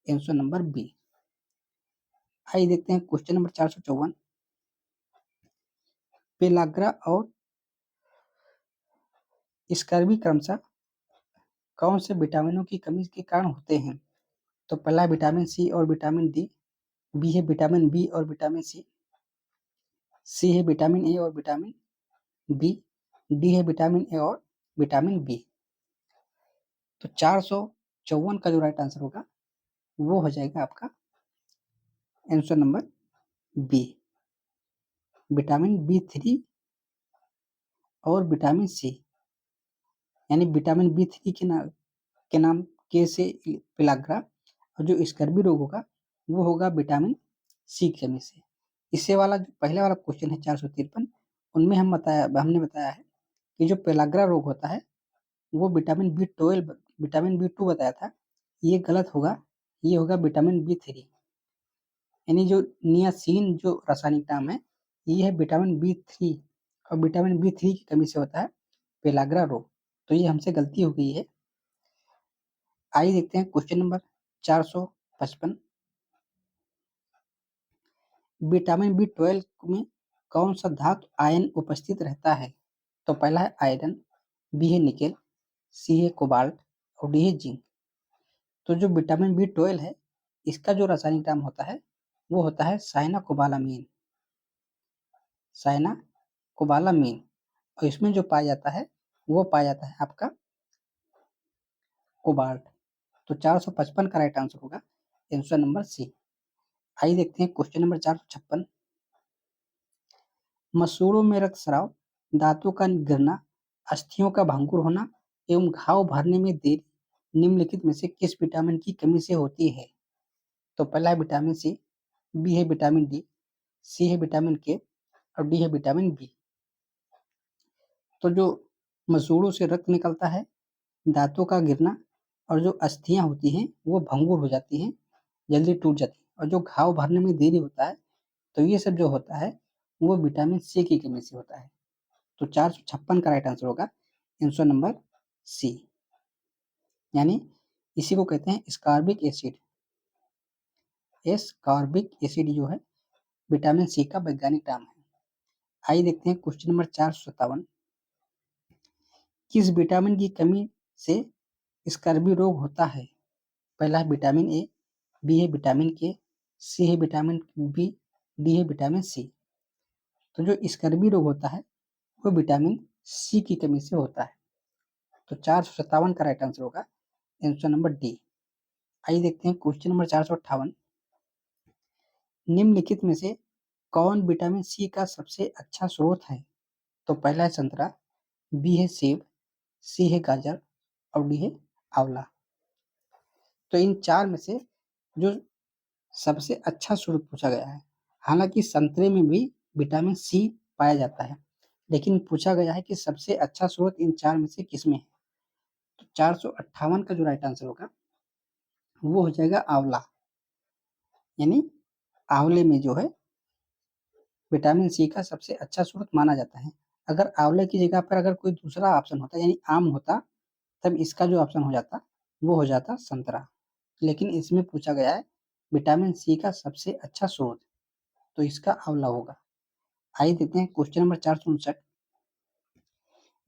आंसर नंबर बी। आइए देखते हैं क्वेश्चन नंबर 454। पेलाग्रा और स्कर्वी क्रमशः कौन से विटामिनों की कमी के कारण होते हैं? तो पहला है विटामिन सी और विटामिन डी, बी है विटामिन बी और विटामिन सी, सी है विटामिन ए और विटामिन बी, डी है विटामिन ए और विटामिन बी। तो 454 का जो राइट आंसर होगा वो हो जाएगा आपका आंसर नंबर बी, विटामिन बी3 और विटामिन सी, यानी विटामिन बी3 के नाम के से पेलाग्रा, और जो स्कर्वी रोग होगा वो होगा विटामिन सी की कमी से। इससे वाला जो पहले वाला क्वेश्चन है 453, उनमें हमने बताया है कि जो पेलाग्रा रोग होता है वो विटामिन बी टू बताया था, ये गलत होगा, ये होगा विटामिन बी3, यानी जो नियासिन जो रासायनिक नाम है ये है विटामिन बी3, और विटामिन बी3 की कमी से होता है पेलाग्रा रोग। तो ये हमसे गलती हो गई है। आइए देखते हैं क्वेश्चन नंबर 455, विटामिन बी12 में कौन सा धातु आयन उपस्थित रहता है? तो पहला है आयरन, बी है निकेल, सी है कोबाल्ट और डी है जिंक। तो जो विटामिन बी12 है इसका जो रासायनिक नाम होता है वो होता है साइनाकोबालामीन, साइनाकोबालामीन, और इसमें जो पाया जाता है वो पाया जाता है आपका कोबाल्ट। तो 455 का राइट आंसर होगा आंसर नंबर सी। आइए देखते हैं क्वेश्चन नंबर 456, मसूड़ों में रक्तस्राव, दांतों का गिरना, अस्थियों का भंगुर होना एवं घाव भरने में देरी निम्नलिखित में से किस विटामिन की कमी से होती है? तो पहला है विटामिन सी, बी है विटामिन डी, सी है विटामिन के और डी है विटामिन बी। तो जो मसूड़ों से रक्त निकलता है, दांतों का गिरना और जो अस्थियां होती हैं वो भंगुर हो जाती हैं, जल्दी टूट जाती हैं, और जो घाव भरने में देरी होता है, तो ये सब जो होता है वो विटामिन सी की कमी से होता है। तो 456 का राइट आंसर होगा आंसर नंबर सी, यानी इसी को कहते हैं स्कॉर्बिक एसिड। एस्कॉर्बिक एसिड जो है विटामिन सी का वैज्ञानिक नाम है। आइए देखते हैं क्वेश्चन नंबर 457, किस विटामिन की कमी से स्कर्वी रोग होता है? पहला है विटामिन ए, बी है विटामिन के, सी है विटामिन बी, डी है विटामिन सी। तो जो स्कर्वी रोग होता है वो विटामिन सी की कमी से होता है। तो 457 का राइट आंसर होगा आंसर नंबर डी। आइए देखते हैं क्वेश्चन नंबर 458, निम्नलिखित में से कौन विटामिन सी का सबसे अच्छा स्रोत है? तो पहला है संतरा, बी है सेब, सी है गाजर और डी है आंवला। तो इन चार में से जो सबसे अच्छा स्रोत पूछा गया है, हालांकि संतरे में भी विटामिन सी पाया जाता है, लेकिन पूछा गया है कि सबसे अच्छा स्रोत इन चार में से किसमें है? तो 458 का जो राइट आंसर होगा वो हो जाएगा आंवला, यानी आंवले में जो है विटामिन सी का सबसे अच्छा स्रोत माना जाता है। अगर आंवले की जगह पर अगर कोई दूसरा ऑप्शन होता यानी आम होता, तब इसका जो ऑप्शन हो जाता वो हो जाता संतरा, लेकिन इसमें पूछा गया है विटामिन सी का सबसे अच्छा स्रोत, तो इसका आंवला होगा। आइए देखते हैं क्वेश्चन नंबर 459,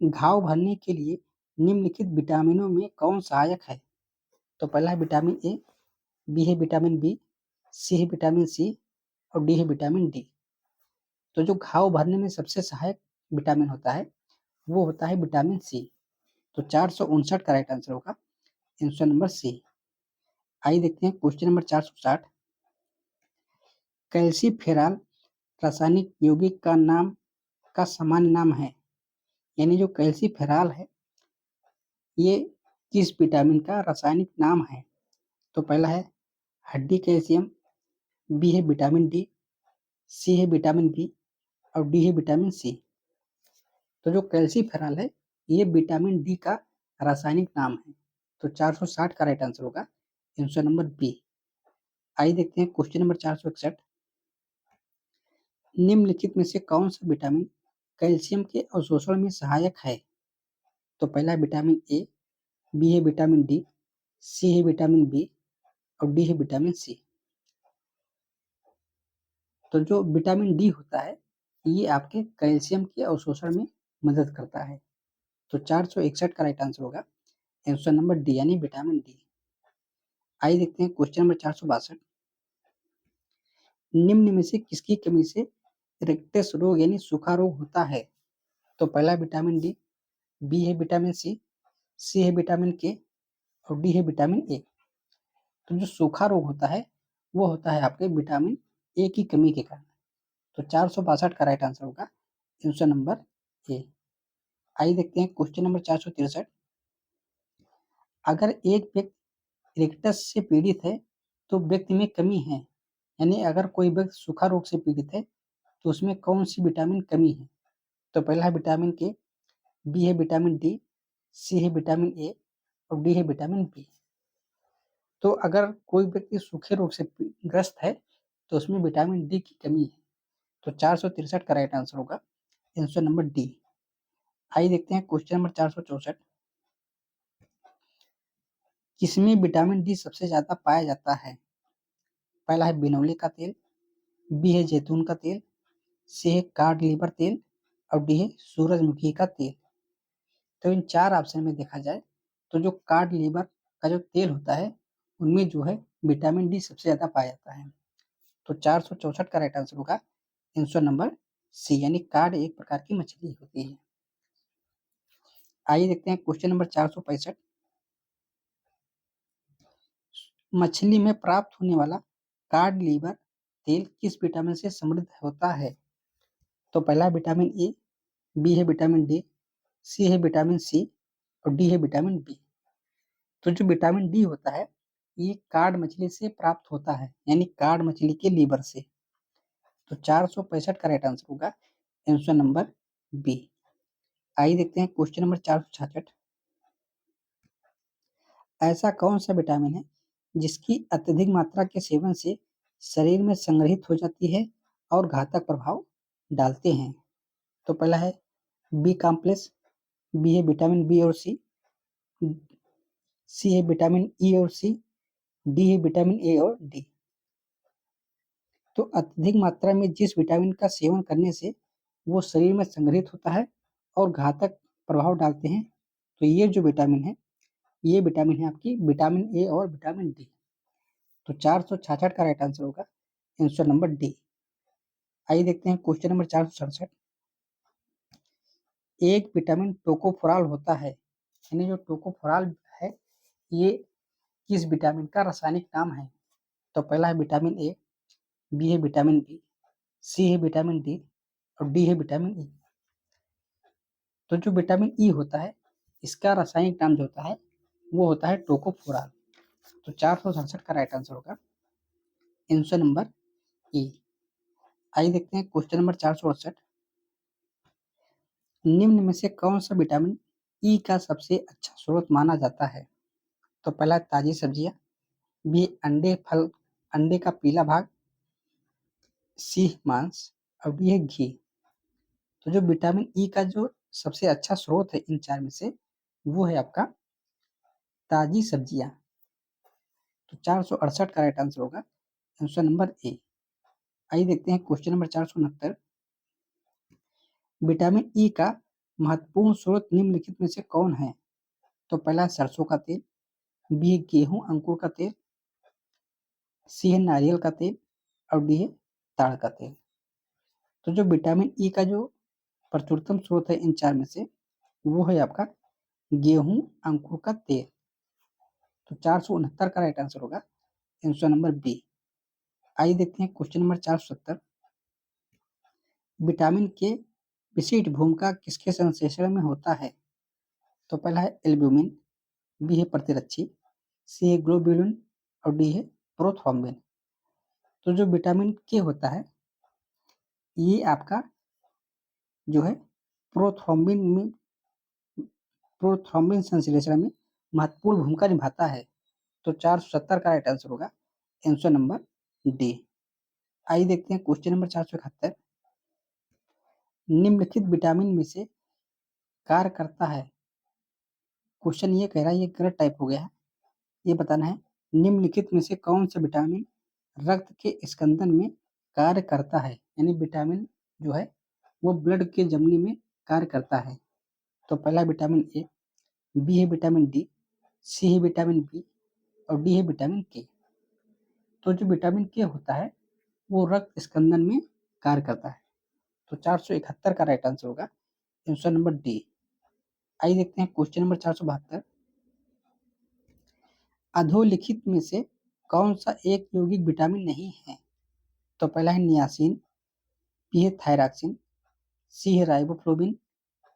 घाव भरने के लिए निम्नलिखित विटामिनों में कौन सहायक है? तो पहला है विटामिन ए, बी है विटामिन बी, सी है विटामिन सी और डी है विटामिन डी। तो जो घाव भरने में सबसे सहायक विटामिन होता है वो होता है विटामिन सी। तो 459 का राइट आंसर होगा आंसर नंबर सी। आइए देखते हैं क्वेश्चन नंबर 460, कैल्सीफेरॉल रासायनिक यौगिक का सामान्य नाम है, यानी जो कैल्सीफेरॉल है ये किस विटामिन का रासायनिक नाम है? तो पहला है हड्डी कैल्शियम, बी है विटामिन डी, सी है विटामिन बी और डी है विटामिन सी। तो जो कैल्सीफेरॉल है ये विटामिन डी का रासायनिक नाम है। तो 460 का राइट आंसर होगा आंसर नंबर बी। आइए देखते हैं क्वेश्चन नंबर 461, निम्नलिखित में से कौन सा विटामिन कैल्शियम के अवशोषण में सहायक है? तो पहला है विटामिन ए, बी है विटामिन डी, सी है विटामिन बी और डी है विटामिन सी। तो जो विटामिन डी होता है ये आपके कैल्शियम के अवशोषण में मदद करता है। तो 461 का राइट आंसर होगा आंसर नंबर डी, यानी विटामिन डी। आइए देखते हैं क्वेश्चन नंबर 462। निम्न में से किसकी कमी से रिकेट्स रोग यानी सूखा रोग होता है? तो पहला विटामिन डी, बी है विटामिन सी है विटामिन के और डी है विटामिन ए। तो जो सूखा रोग होता है वो होता है आपके विटामिन ए की कमी के कारण। तो 462 का राइट आंसर होगा आंसर नंबर ए। आइए देखते हैं क्वेश्चन नंबर 463। अगर एक व्यक्ति रिकेट्स से पीड़ित है तो व्यक्ति में कमी है, यानी अगर कोई व्यक्ति सूखा रोग से पीड़ित है तो उसमें कौन सी विटामिन कमी है? तो पहला है विटामिन के, बी है विटामिन डी, सी है विटामिन ए और डी है विटामिन बी। तो अगर कोई व्यक्ति सूखे रोग से ग्रस्त है तो उसमें विटामिन डी की कमी है। तो 463 का राइट आंसर होगा आंसर नंबर डी। आइए देखते हैं क्वेश्चन नंबर 464। किसमें विटामिन डी सबसे ज्यादा पाया जाता है? पहला है बिनौले का तेल, बी है जैतून का तेल, सी है कार्ड लीवर तेल और डी है सूरजमुखी का तेल। तो इन चार ऑप्शन में देखा जाए तो जो कार्ड लीवर का जो तेल होता है उनमें जो है विटामिन डी सबसे ज्यादा पाया जाता है। तो 464 का राइट आंसर होगा आंसर नंबर सी, यानी कार्ड एक प्रकार की मछली होती है। आइए देखते हैं क्वेश्चन नंबर 465। मछली में प्राप्त होने वाला कार्ड लीवर तेल किस विटामिन से समृद्ध होता है? तो पहला विटामिन ए, बी है विटामिन डी, सी है विटामिन सी और डी है विटामिन बी। तो जो विटामिन डी होता है ये कार्ड मछली से प्राप्त होता है, यानी कार्ड मछली के लीवर से। तो 465 का राइट आंसर होगा आंसर नंबर बी। आइए देखते हैं क्वेश्चन नंबर 466। ऐसा कौन सा विटामिन है जिसकी अत्यधिक मात्रा के सेवन से शरीर में संग्रहित हो जाती है और घातक प्रभाव डालते हैं? तो पहला है बी कॉम्प्लेक्स, बी है विटामिन बी और सी है विटामिन ई और सी, डी है विटामिन ए और डी। तो अत्यधिक मात्रा में जिस विटामिन का सेवन करने से वो शरीर में संग्रहित होता है और घातक प्रभाव डालते हैं, तो ये जो विटामिन है ये विटामिन है आपकी विटामिन ए और विटामिन डी। तो 466 का राइट आंसर होगा आंसर नंबर डी। आइए देखते हैं क्वेश्चन नंबर 467। एक विटामिन टोकोफेरॉल होता है, यानी जो टोकोफेरॉल है ये किस विटामिन का रासायनिक नाम है? तो पहला है विटामिन ए, बी है विटामिन बी, सी है विटामिन डी और डी है विटामिन ई। तो जो विटामिन ई होता है इसका रासायनिक नाम जो होता है वो होता है टोकोफेरॉल। तो 467 का राइट आंसर होगा आंसर नंबर ई। आइए देखते हैं क्वेश्चन नंबर 468। निम्न में से कौन सा विटामिन ई का सबसे अच्छा स्रोत माना जाता है? तो पहला ताजी सब्जियां, बी अंडे फल अंडे का पीला भाग, सी मांस और डी है घी। तो जो विटामिन ई का जो सबसे अच्छा स्रोत है इन चार में से वो है आपका ताजी सब्जियां। तो 468 का राइट आंसर होगा आंसर नंबर ए। आइए देखते हैं क्वेश्चन नंबर 469। विटामिन ई का महत्वपूर्ण स्रोत निम्नलिखित में से कौन है? तो पहला है सरसों का तेल, बी है गेहूं अंकुर का तेल, सी है नारियल का तेल और डी है ताड़ का तेल। तो जो विटामिन ई का जो प्रचुरतम स्रोत है इन चार में से वो है आपका गेहूं अंकुर का तेल। तो 469 का राइट आंसर होगा आंसर नंबर बी। आइए देखते हैं क्वेश्चन नंबर 470। विटामिन के विशिष्ट भूमिका किसके संश्लेषण में होता है? तो पहला है एल्ब्यूमिन, बी है प्रतिरक्षी, सी है ग्लोब्यूलिन और डी है प्रोथ्रोम्बिन। तो जो विटामिन के होता है ये आपका जो है प्रोथ्रोम्बिन में प्रोथ्रोम्बिन संश्लेषण में महत्वपूर्ण भूमिका निभाता है। तो 470 का राइट आंसर होगा आंसर नंबर डी। आइए देखते हैं क्वेश्चन नंबर 471। निम्नलिखित विटामिन में से कार्य करता है। क्वेश्चन ये कह रहा है ये गलत टाइप हो गया है, ये बताना है निम्नलिखित में से कौन सा विटामिन रक्त के स्कंदन में कार्य करता है, यानी विटामिन जो है वो ब्लड के जमने में कार्य करता है। तो पहला विटामिन ए, बी है विटामिन डी, सी है विटामिन बी, और डी है विटामिन के। तो जो विटामिन के होता है वो रक्त स्कंदन में कार्य करता है। तो 471 का राइट आंसर होगा ऑप्शन नंबर डी। आइए देखते हैं क्वेश्चन नंबर 472। अधोलिखित में से कौन सा एक यौगिक विटामिन नहीं है? तो पहला है नियासिन, बी है थायरॉक्सिन, सी है राइबोफ्लोविन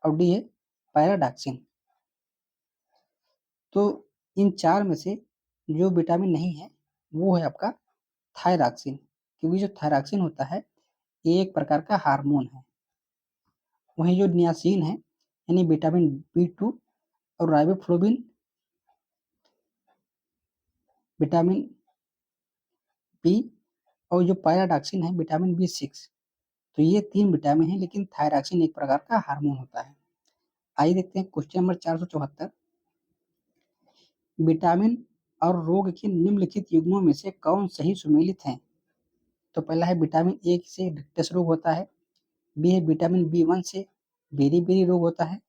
और डी है पैराडॉक्सिन। तो इन चार में से जो विटामिन नहीं है वो है आपका थायरॉक्सिन, क्योंकि जो थायरॉक्सिन होता है ये एक प्रकार का हार्मोन है। वहीं जो नियासिन है यानी विटामिन बी2 और राइबोफ्लोविन विटामिन बी और जो पैराडॉक्सिन है विटामिन बी6। तो ये तीन विटामिन है, लेकिन थायरॉक्सिन एक प्रकार का हार्मोन होता है। आइए देखते हैं क्वेश्चन नंबर 474। विटामिन और रोग के निम्नलिखित युग्मों में से कौन सही सुमेलित है? तो पहला है विटामिन ए से रिक्टस रोग होता है, बी है विटामिन बी1 से बेरी बेरी रोग होता है,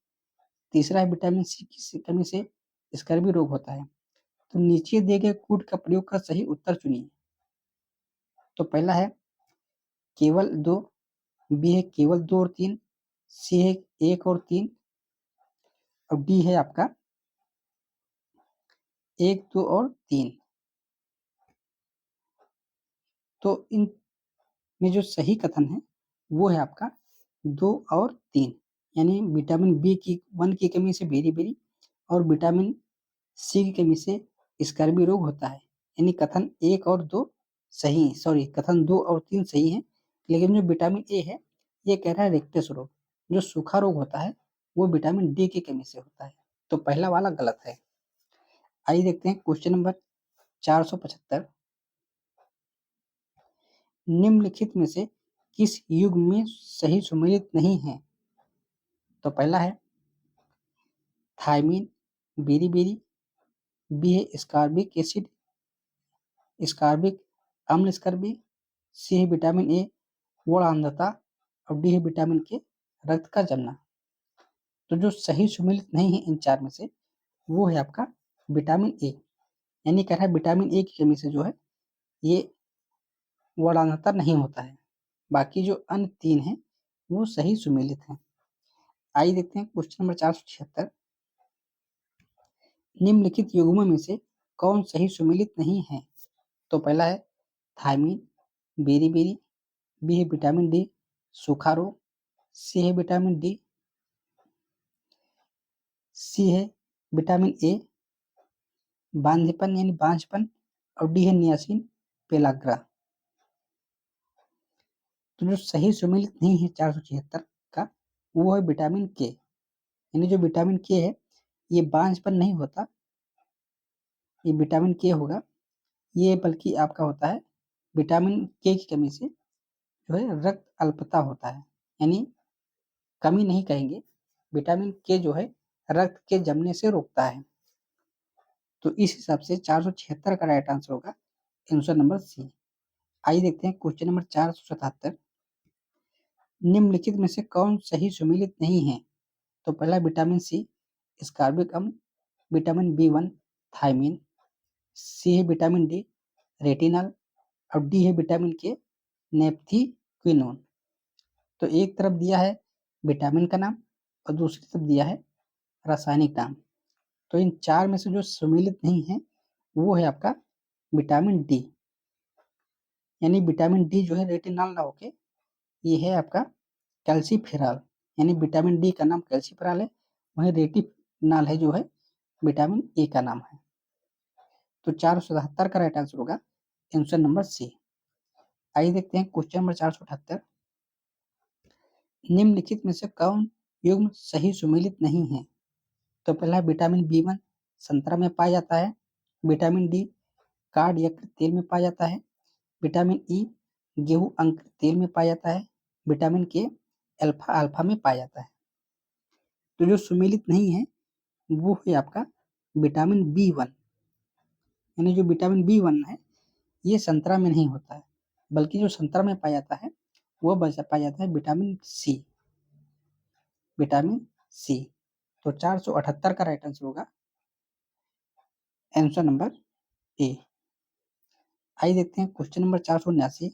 तीसरा है विटामिन सी की कमी से स्कर्वी रोग होता है। तो नीचे दिए गए कूट का प्रयोग कर सही उत्तर चुनिए। तो पहला है केवल 2, बी है केवल 2 और 3, सी है 1 और 3 और डी है आपका 1, 2 और 3। तो इन में जो सही कथन है वो है आपका 2 और 3, यानी विटामिन बी1 की कमी से बेरी बेरी और विटामिन सी की कमी से स्कर्वी रोग होता है। यानी कथन 1 और 2 सही, सॉरी कथन 2 और 3 सही है, लेकिन जो विटामिन ए है ये कह रहा है रेक्टस रोग। जो सूखा रोग होता है वो विटामिन डी की कमी से होता है। तो पहला वाला गलत है। आइए देखते हैं क्वेश्चन नंबर 475। निम्नलिखित में से किस युग में सही सुमेलित नहीं है? तो पहला है थायमिन, बेरी बेरी, बी है स्कारबिक एसिड, स्कारबिक अम्ल स्कर्वी, सी है विटामिन ए वर्ण अंधता और डी है विटामिन के रक्त का जमना। तो जो सही सुमेलित नहीं है इन चार में से वो है आपका विटामिन ए, यानी कह रहा है विटामिन ए की कमी से जो है ये वर्णांधता नहीं होता है। बाकी जो अन्य तीन हैं वो सही सुमेलित हैं। आइए देखते हैं क्वेश्चन नंबर 476। निम्नलिखित युग्मों में से कौन सही सुमेलित नहीं है? तो पहला है थायमिन, बेरी बेरी, बी है विटामिन डी सूखा रोग, सी है विटामिन डी, सी है विटामिन ए बांझपन यानी बांझपन और डी है नियासिन पेलाग्रा। तो जो सही सुमेलित नहीं है 476 का वो है विटामिन के, यानी जो विटामिन के है ये बांझपन नहीं होता, ये विटामिन के होगा, ये बल्कि आपका होता है विटामिन के की कमी से जो है रक्त अल्पता होता है, यानी कमी नहीं कहेंगे, विटामिन के जो है रक्त के जमने से रोकता है। तो इस हिसाब से 476 का राइट आंसर होगा आंसर नंबर सी। आइए देखते हैं क्वेश्चन नंबर 477। निम्नलिखित में से कौन सही सुमेलित नहीं है? तो पहला विटामिन सी स्कारबिक अम्ल, विटामिन बी1 थायमिन, सी है विटामिन डी रेटिनल और डी है विटामिन के नेपथीक्विनोन। तो एक तरफ दिया है विटामिन का नाम और दूसरी तरफ दिया है रासायनिक नाम। तो इन चार में से जो सुमेलित नहीं है वो है आपका विटामिन डी, यानी विटामिन डी जो है रेटिनॉल ना होके ये है आपका कैल्सीफेरॉल, यानी विटामिन डी का नाम कैल्सीफेरॉल है, वहीं रेटिनॉल है जो है विटामिन ए का नाम है। तो 477 का राइट आंसर होगा आंसर नंबर सी। आइए देखते हैं क्वेश्चन नंबर 478। निम्नलिखित में से कौन युग्म सही सुमेलित नहीं है? तो पहला विटामिन बी1 संतरा में पाया जाता है, विटामिन डी कार्ड यकृत तेल में पाया जाता है, विटामिन ई गेहूं अंकुरित तेल में पाया जाता है, विटामिन के अल्फा अल्फा में पाया जाता है। तो जो सुमेलित नहीं है वो है आपका विटामिन बी1, यानी जो विटामिन बी1 है ये संतरा में नहीं होता है, बल्कि जो संतरा में पाया जाता है वो पाया जाता है विटामिन सी, विटामिन सी। तो 478 का राइट आंसर होगा आंसर नंबर ए। आइए देखते हैं क्वेश्चन नंबर 479।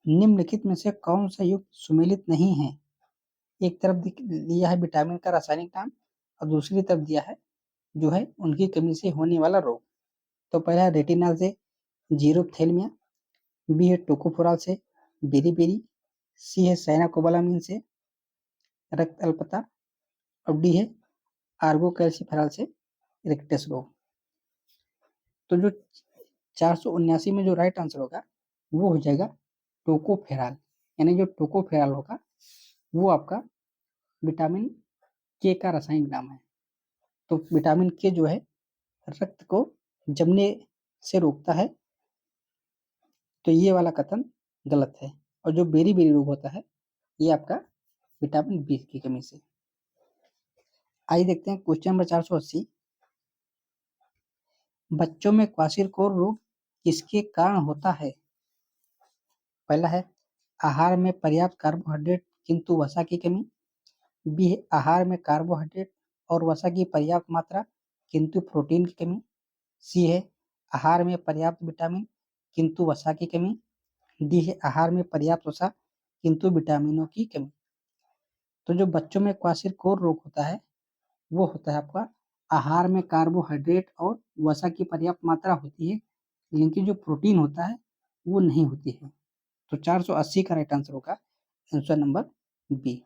निम्नलिखित में से कौन सा युक्त सुमेलित नहीं है? एक तरफ दिया है विटामिन का रासायनिक नाम और दूसरी तरफ दिया है जो है उनकी कमी से होने वाला रोग। तो पहला है रेटिना से जीरोप्थेल्मिया, बी है टोकोफोराल से बेरी, सी है साइनाकोबालामिन से रक्त अल्पता और डी है आर्गोकैल्सिफेरॉल से इरेक्टस रोग। तो जो 479 में जो राइट आंसर होगा वो हो जाएगा टोकोफेराल, यानी जो टोकोफेराल होगा वो आपका विटामिन के का रासायनिक नाम है। तो विटामिन के जो है रक्त को जमने से रोकता है, तो ये वाला कथन गलत है। और जो बेरी रोग होता है ये आपका विटामिन बी की कमी से। आइए देखते हैं क्वेश्चन नंबर 480। बच्चों में क्वाशीरकोर रोग किसके कारण होता है? पहला है आहार में पर्याप्त कार्बोहाइड्रेट किंतु वसा की कमी, बी है आहार में कार्बोहाइड्रेट और वसा की पर्याप्त मात्रा किंतु प्रोटीन की कमी, सी है आहार में पर्याप्त विटामिन किंतु वसा की कमी, डी है आहार में पर्याप्त वसा किंतु विटामिनों की कमी। तो जो बच्चों में क्वाशीरकोर रोग होता है वो होता है आपका आहार में कार्बोहाइड्रेट और वसा की पर्याप्त मात्रा होती है लेकिन जो प्रोटीन होता है वो नहीं होती है। तो 480 का राइट आंसर होगा आंसर नंबर बी।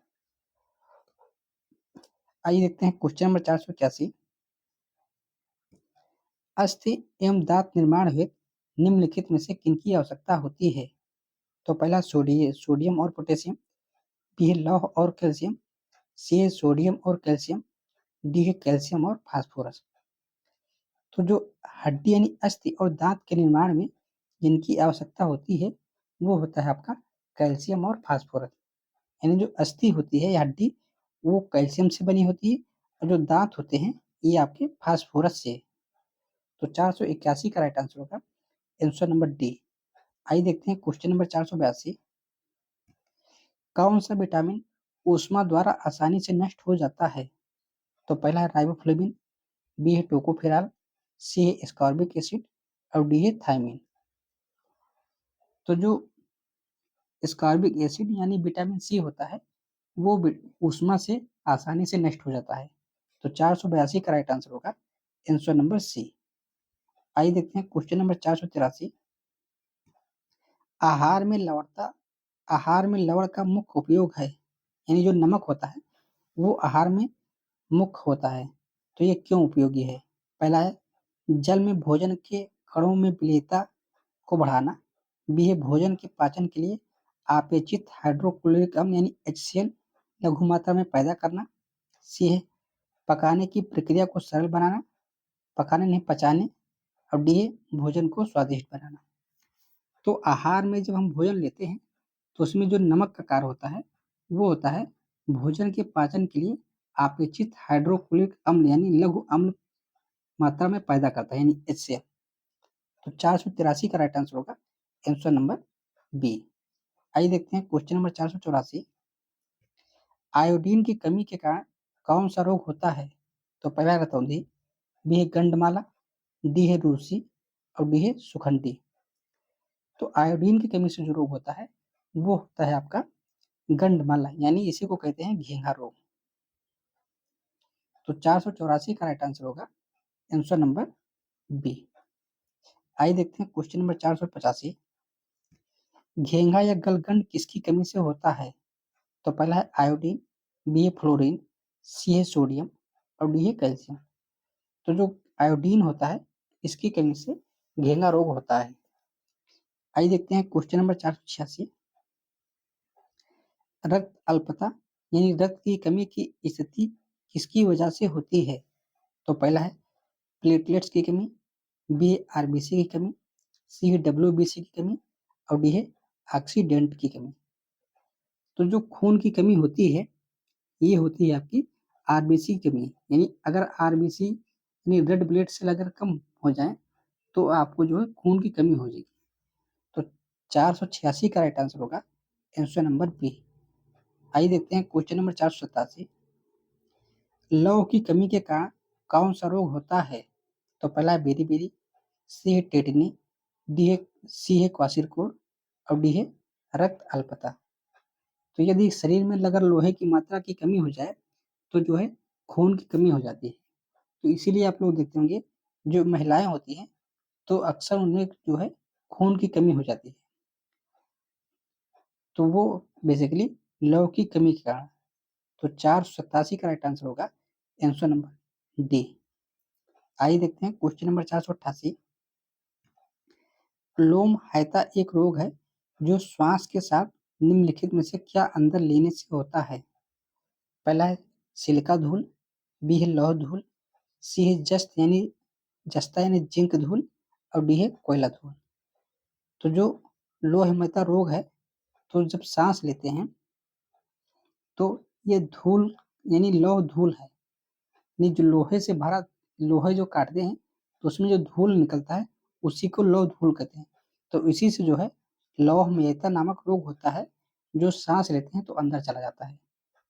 आइए देखते हैं क्वेश्चन नंबर 481। अस्थि एवं दांत निर्माण हेतु निम्नलिखित में से किनकी आवश्यकता होती है? तो पहला सोडियम और पोटेशियम, बी है लौह और कैल्शियम, सी है सोडियम और कैल्शियम, डी है कैल्शियम और फास्फोरस। तो जो हड्डी यानी अस्थि और दांत के निर्माण में जिनकी आवश्यकता होती है वो होता है आपका कैल्शियम और फास्फोरस। यानी जो अस्थि होती है या हड्डी वो कैल्शियम से बनी होती है और जो दांत होते हैं ये आपके फास्फोरस से। तो 481 का राइट आंसर होगा आंसर नंबर डी। आइए देखते हैं क्वेश्चन नंबर 482। कौन सा विटामिन ऊष्मा द्वारा आसानी से नष्ट हो जाता है? तो पहला है राइबोफ्लेविन, बी है टोकोफेराल, सी है एस्कॉर्बिक एसिड और डी है थायमिन। तो जो एस्कॉर्बिक एसिड यानी विटामिन सी होता है वो ऊष्मा से आसानी से नष्ट हो जाता है। तो 482 का राइट आंसर होगा आंसर नंबर सी। आइए देखते हैं क्वेश्चन नंबर 483। आहार में लवणता आहार में लवण का मुख्य उपयोग है, यानी जो नमक होता है वो आहार में मुख्य होता है, तो ये क्यों उपयोगी है? पहला है जल में भोजन के कणों में विलेयता को बढ़ाना, बी है भोजन के पाचन के लिए आपेक्षित हाइड्रोक्लोरिक अम्ल यानी HCl लघु मात्रा में पैदा करना, सी है पकाने की प्रक्रिया को सरल बनाना, पकाने नहीं पचाने, और डी है भोजन को स्वादिष्ट बनाना। तो आहार में जब हम भोजन लेते हैं तो उसमें जो नमक का कार्य होता है वो होता है भोजन के पाचन के लिए अपेक्षित हाइड्रोक्लोरिक अम्ल यानी लघु अम्ल मात्रा में पैदा करता है यानी HCl। तो 483 का राइट आंसर होगा आंसर नंबर बी। आइए देखते हैं क्वेश्चन नंबर 484। आयोडीन की कमी के कारण कौन सा रोग होता है? तो पहला रतौंधी, बी है गंडमाला, डी है रूसी और डी है सुखंडी। तो आयोडीन की कमी से जो रोग होता है वो होता है आपका गंडमाला, यानी इसी को कहते हैं घेंघा रोग। तो 484 का राइट आंसर होगा आंसर नंबर बी। आइए देखते हैं क्वेश्चन नंबर 485। घेंघा या गलगंड किसकी कमी से होता है? तो पहला है आयोडीन, बी है फ्लोरीन, सी है सोडियम और डी है कैल्शियम। तो जो आयोडीन होता है इसकी कमी से घेंघा रोग होता है। आइए देखते हैं क्वेश्चन नंबर 486। रक्त अल्पता यानी रक्त की कमी की स्थिति किसकी वजह से होती है? तो पहला है प्लेटलेट्स की कमी, बी है आरबीसी की कमी, सी है डब्ल्यूबीसी की कमी और डी है ऑक्सीडेंट की कमी। तो जो खून की कमी होती है ये होती है आपकी आरबीसी की कमी, यानी अगर आरबीसी यानी रेड ब्लड सेल अगर कम हो जाए तो आपको जो है खून की कमी हो जाएगी। तो 486 का राइट आंसर होगा आंसर नंबर बी। आइए देखते हैं क्वेश्चन नंबर 487। लौह की कमी के कारण कौन सा रोग होता है? तो पहला है बेरी-बेरी, सी है टेटनी, सी है क्वाशिरकोर और डी है रक्त अल्पता। तो यदि शरीर में अगर लोहे की मात्रा की कमी हो जाए तो जो है खून की कमी हो जाती है। तो इसीलिए आप लोग देखते होंगे जो महिलाएँ होती हैं तो अक्सर उनमें जो है खून की कमी हो जाती है। तो वो बेसिकली लौह की कमी के कारण। तो 487 का राइट आंसर होगा आंसर नंबर डी। आइए देखते हैं क्वेश्चन नंबर 488। लोमहर्ता एक रोग है जो श्वास के साथ निम्नलिखित में से क्या अंदर लेने से होता है? पहला है सिलिका धूल, बी है लौह धूल, सी है जस्ता यानी जिंक धूल और डी है कोयला धूल। तो जो लोहमयता रोग है तो जब सांस लेते हैं तो ये धूल यानी लौह धूल है, यानी जो लोहे से भरा लोहे जो काटते हैं तो उसमें जो धूल निकलता है उसी को लौह धूल कहते हैं। तो इसी से जो है लौहमयता नामक रोग होता है जो सांस लेते हैं तो अंदर चला जाता है।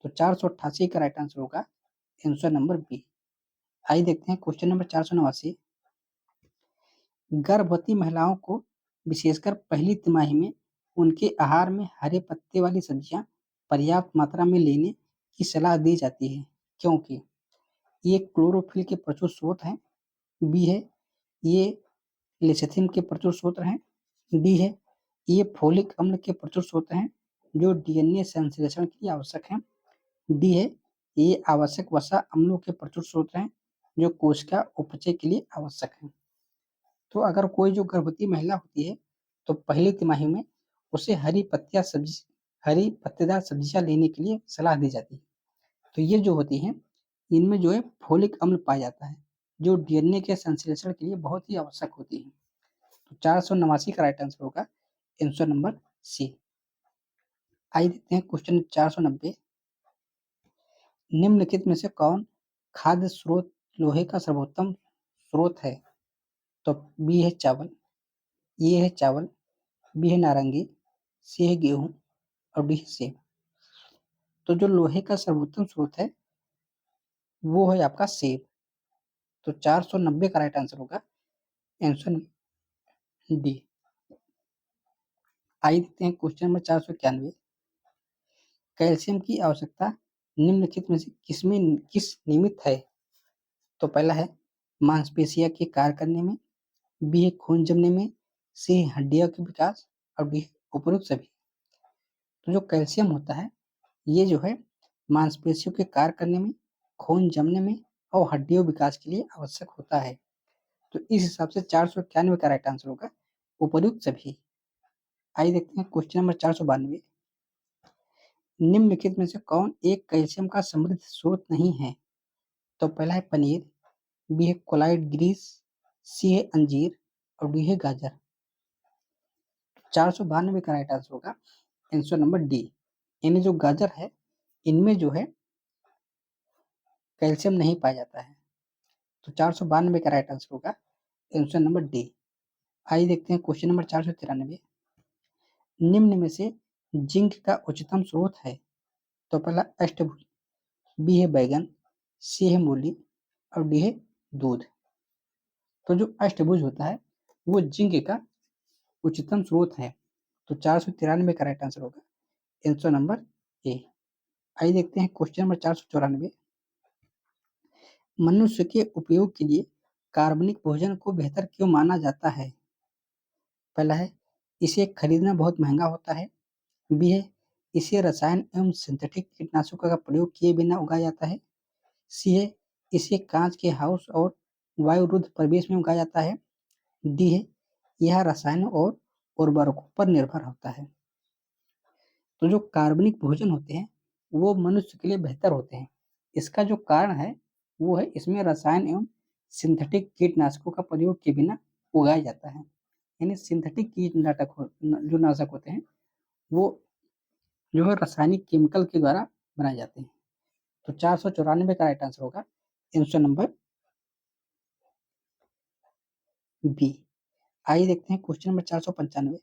तो 488 का राइट आंसर होगा आंसर नंबर बी। आइए देखते हैं क्वेश्चन नंबर 489। गर्भवती महिलाओं को विशेषकर पहली तिमाही में उनके आहार में हरे पत्ते वाली सब्जियां पर्याप्त मात्रा में लेने की सलाह दी जाती है क्योंकि ये क्लोरोफिल के प्रचुर स्रोत हैं, बी है ये लेसिथिन के प्रचुर स्रोत हैं, डी है ये फोलिक अम्ल के प्रचुर स्रोत हैं जो डीएनए संश्लेषण के लिए आवश्यक हैं, डी है ये आवश्यक वसा अम्लों के प्रचुर स्रोत हैं जो कोशिका उपचय के लिए आवश्यक हैं। तो अगर कोई जो गर्भवती महिला होती है तो पहली तिमाही में उसे हरी पत्तेदार सब्जियां लेने के लिए सलाह दी जाती है। तो ये जो होती हैं इनमें जो है फोलिक अम्ल पाया जाता है जो डीएनए के संश्लेषण के लिए बहुत ही आवश्यक होती है। तो 489 का राइट आंसर होगा आंसर नंबर सी। आइए देखते हैं क्वेश्चन 490। निम्नलिखित में से कौन खाद्य स्रोत लोहे का सर्वोत्तम स्रोत है? तो बी है चावल, ए है चावल, बी है नारंगी, सी है गेहूं और डी है सेब। तो जो लोहे का सर्वोत्तम स्रोत है वो है आपका सेब। तो 490 का राइट आंसर होगा आंसर डी। आइए देखते हैं क्वेश्चन नंबर 491। कैल्शियम की आवश्यकता निम्नलिखित में से किस निमित्त है? तो पहला है मांसपेशियों के कार्य करने में, बी है खून जमने में, सी है हड्डियों के विकास और डी उपरोक्त सभी। तो जो कैल्शियम होता है ये जो है मांसपेशियों के कार्य करने में, खून जमने में और हड्डियों विकास के लिए आवश्यक होता है। तो इस हिसाब से 491 का राइट आंसर होगा उपयुक्त सभी। आइए देखते हैं क्वेश्चन नंबर 492। निम्नलिखित में से कौन एक कैल्शियम का समृद्ध स्रोत नहीं है? तो पहला है पनीर, बी है कोलाइड ग्रीस, सी है अंजीर और डी है गाजर। 492 का राइट आंसर होगा आंसर नंबर डी, यानी जो गाजर है इनमें जो है कैल्शियम नहीं पाया जाता है। तो 492 का राइट आंसर होगा आंसर नंबर डी। आइए देखते हैं क्वेश्चन नंबर 493। निम्न में से जिंक का उच्चतम स्रोत है? तो पहला अष्टभुज, बी है बैगन, सी है मूली और डी है दूध। तो जो अष्टभुज होता है वो जिंक का उच्चतम स्रोत है। तो 493 का राइट आंसर होगा आंसर नंबर ए। आइए देखते हैं क्वेश्चन नंबर 494। मनुष्य के उपयोग के लिए कार्बनिक भोजन को बेहतर क्यों माना जाता है? पहला है इसे खरीदना बहुत महंगा होता है, बी है इसे रसायन एवं सिंथेटिक कीटनाशकों का प्रयोग किए बिना उगाया जाता है, सी है इसे कांच के हाउस और वायुरुद्ध परिवेश में उगाया जाता है, डी है यह रसायनों और उर्वरकों पर निर्भर होता है। तो जो कार्बनिक भोजन होते हैं वो मनुष्य के लिए बेहतर होते हैं। इसका जो कारण है वो है इसमें रसायन एवं सिंथेटिक कीटनाशकों का प्रयोग किए बिना उगाया जाता है। यानी सिंथेटिक जो नाशक होते हैं वो जो है रासायनिक केमिकल के द्वारा बनाए जाते हैं। तो 494 का राइट आंसर होगा आंसर नंबर बी। आइए देखते हैं क्वेश्चन नंबर 495।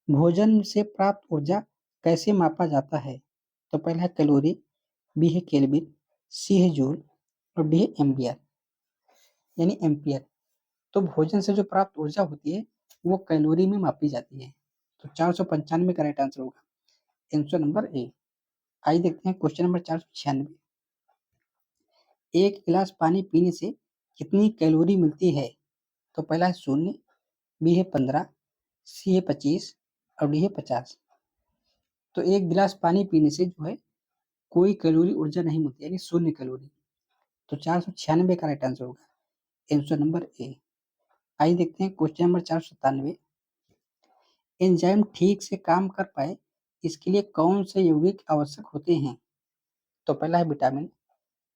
भोजन से प्राप्त ऊर्जा कैसे मापा जाता है? तो पहला है कैलोरी, बी है केल्विन, सी है जूल और डी है एम्पियर। यानी एम्पियर। तो भोजन से जो प्राप्त ऊर्जा होती है वो कैलोरी में मापी जाती है। तो 495 का राइट आंसर होगा आंसर नंबर ए। आइए देखते हैं क्वेश्चन नंबर 496। एक गिलास पानी पीने से कितनी कैलोरी मिलती है? तो पहला है 0, बी है 15, सी है 25 और डी है 50। तो एक गिलास पानी पीने से जो है कोई कैलोरी ऊर्जा नहीं मिलती, यानी 0 कैलोरी। तो 496 का राइट आंसर होगा आंसर नंबर ए। आइए देखते हैं क्वेश्चन नंबर 497। एंजाइम ठीक से काम कर पाए इसके लिए कौन से यौगिक आवश्यक होते हैं? तो पहला है विटामिन,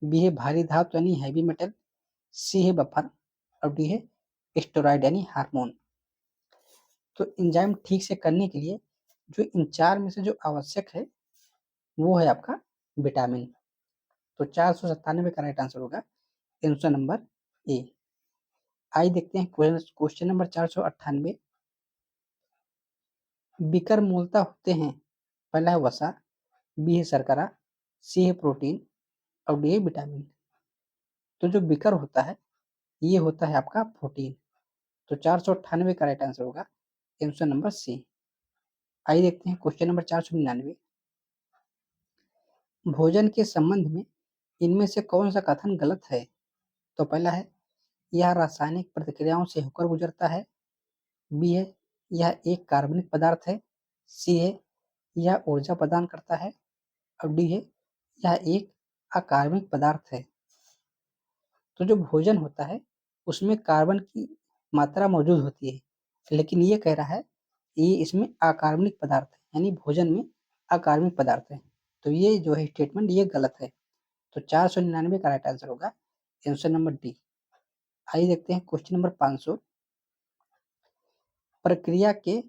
बी है भारी धातु यानी हैवी मेटल, सी है बफर और डी है स्टेरॉइड यानी हार्मोन। तो एंजाइम ठीक से करने के लिए जो इन चार में से जो आवश्यक है वो है आपका विटामिन। तो 497 का राइट आंसर होगा आंसर नंबर ए। आइए देखते हैं क्वेश्चन नंबर 498। बिकर मूलतः होते हैं, पहला है वसा, बी है शर्करा, सी है प्रोटीन और डी है विटामिन। तो जो बिकर होता है ये होता है आपका प्रोटीन। तो 498 का राइट आंसर होगा आंसर नंबर सी। आइए देखते हैं क्वेश्चन नंबर 499। भोजन के संबंध में इनमें से कौन सा कथन गलत है? तो पहला है यह रासायनिक प्रतिक्रियाओं से होकर गुजरता है, बी है यह एक कार्बनिक पदार्थ है, सी है यह ऊर्जा प्रदान करता है और डी है यह एक अकार्बनिक पदार्थ है। तो जो भोजन होता है उसमें कार्बन की मात्रा मौजूद होती है, लेकिन ये कह रहा है ये इसमें अकार्बनिक पदार्थ है, यानी भोजन में अकार्बनिक पदार्थ है। तो ये जो है स्टेटमेंट ये गलत है। तो 499 का राइट आंसर होगा आंसर नंबर डी। आइए देखते हैं क्वेश्चन नंबर 500। प्रक्रिया के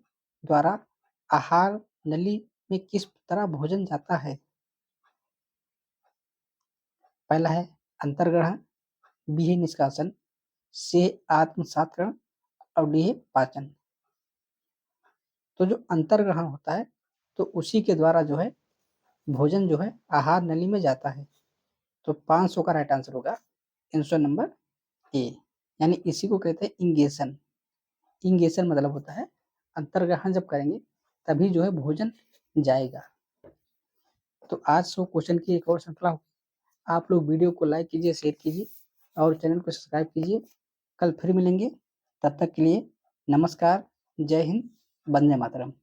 द्वारा आहार नली में किस तरह भोजन जाता है? पहला है अंतर्ग्रहण, बी है निष्कासन, सी है आत्मसात्करण और डी है पाचन। तो जो अंतर्ग्रहण होता है तो उसी के द्वारा जो है भोजन जो है आहार नली में जाता है। तो 500 का राइट आंसर होगा आंसर नंबर ए, यानी इसी को कहते हैं इंगेशन। इंगेशन मतलब होता है अंतर्ग्रहण जब करेंगे तभी जो है भोजन जाएगा। तो आज 100 क्वेश्चन की एक और श्रृंखला होगी। आप लोग वीडियो को लाइक कीजिए, शेयर कीजिए और चैनल को सब्सक्राइब कीजिए। कल फिर मिलेंगे, तब तक के लिए नमस्कार, जय हिंद, वंदे मातरम।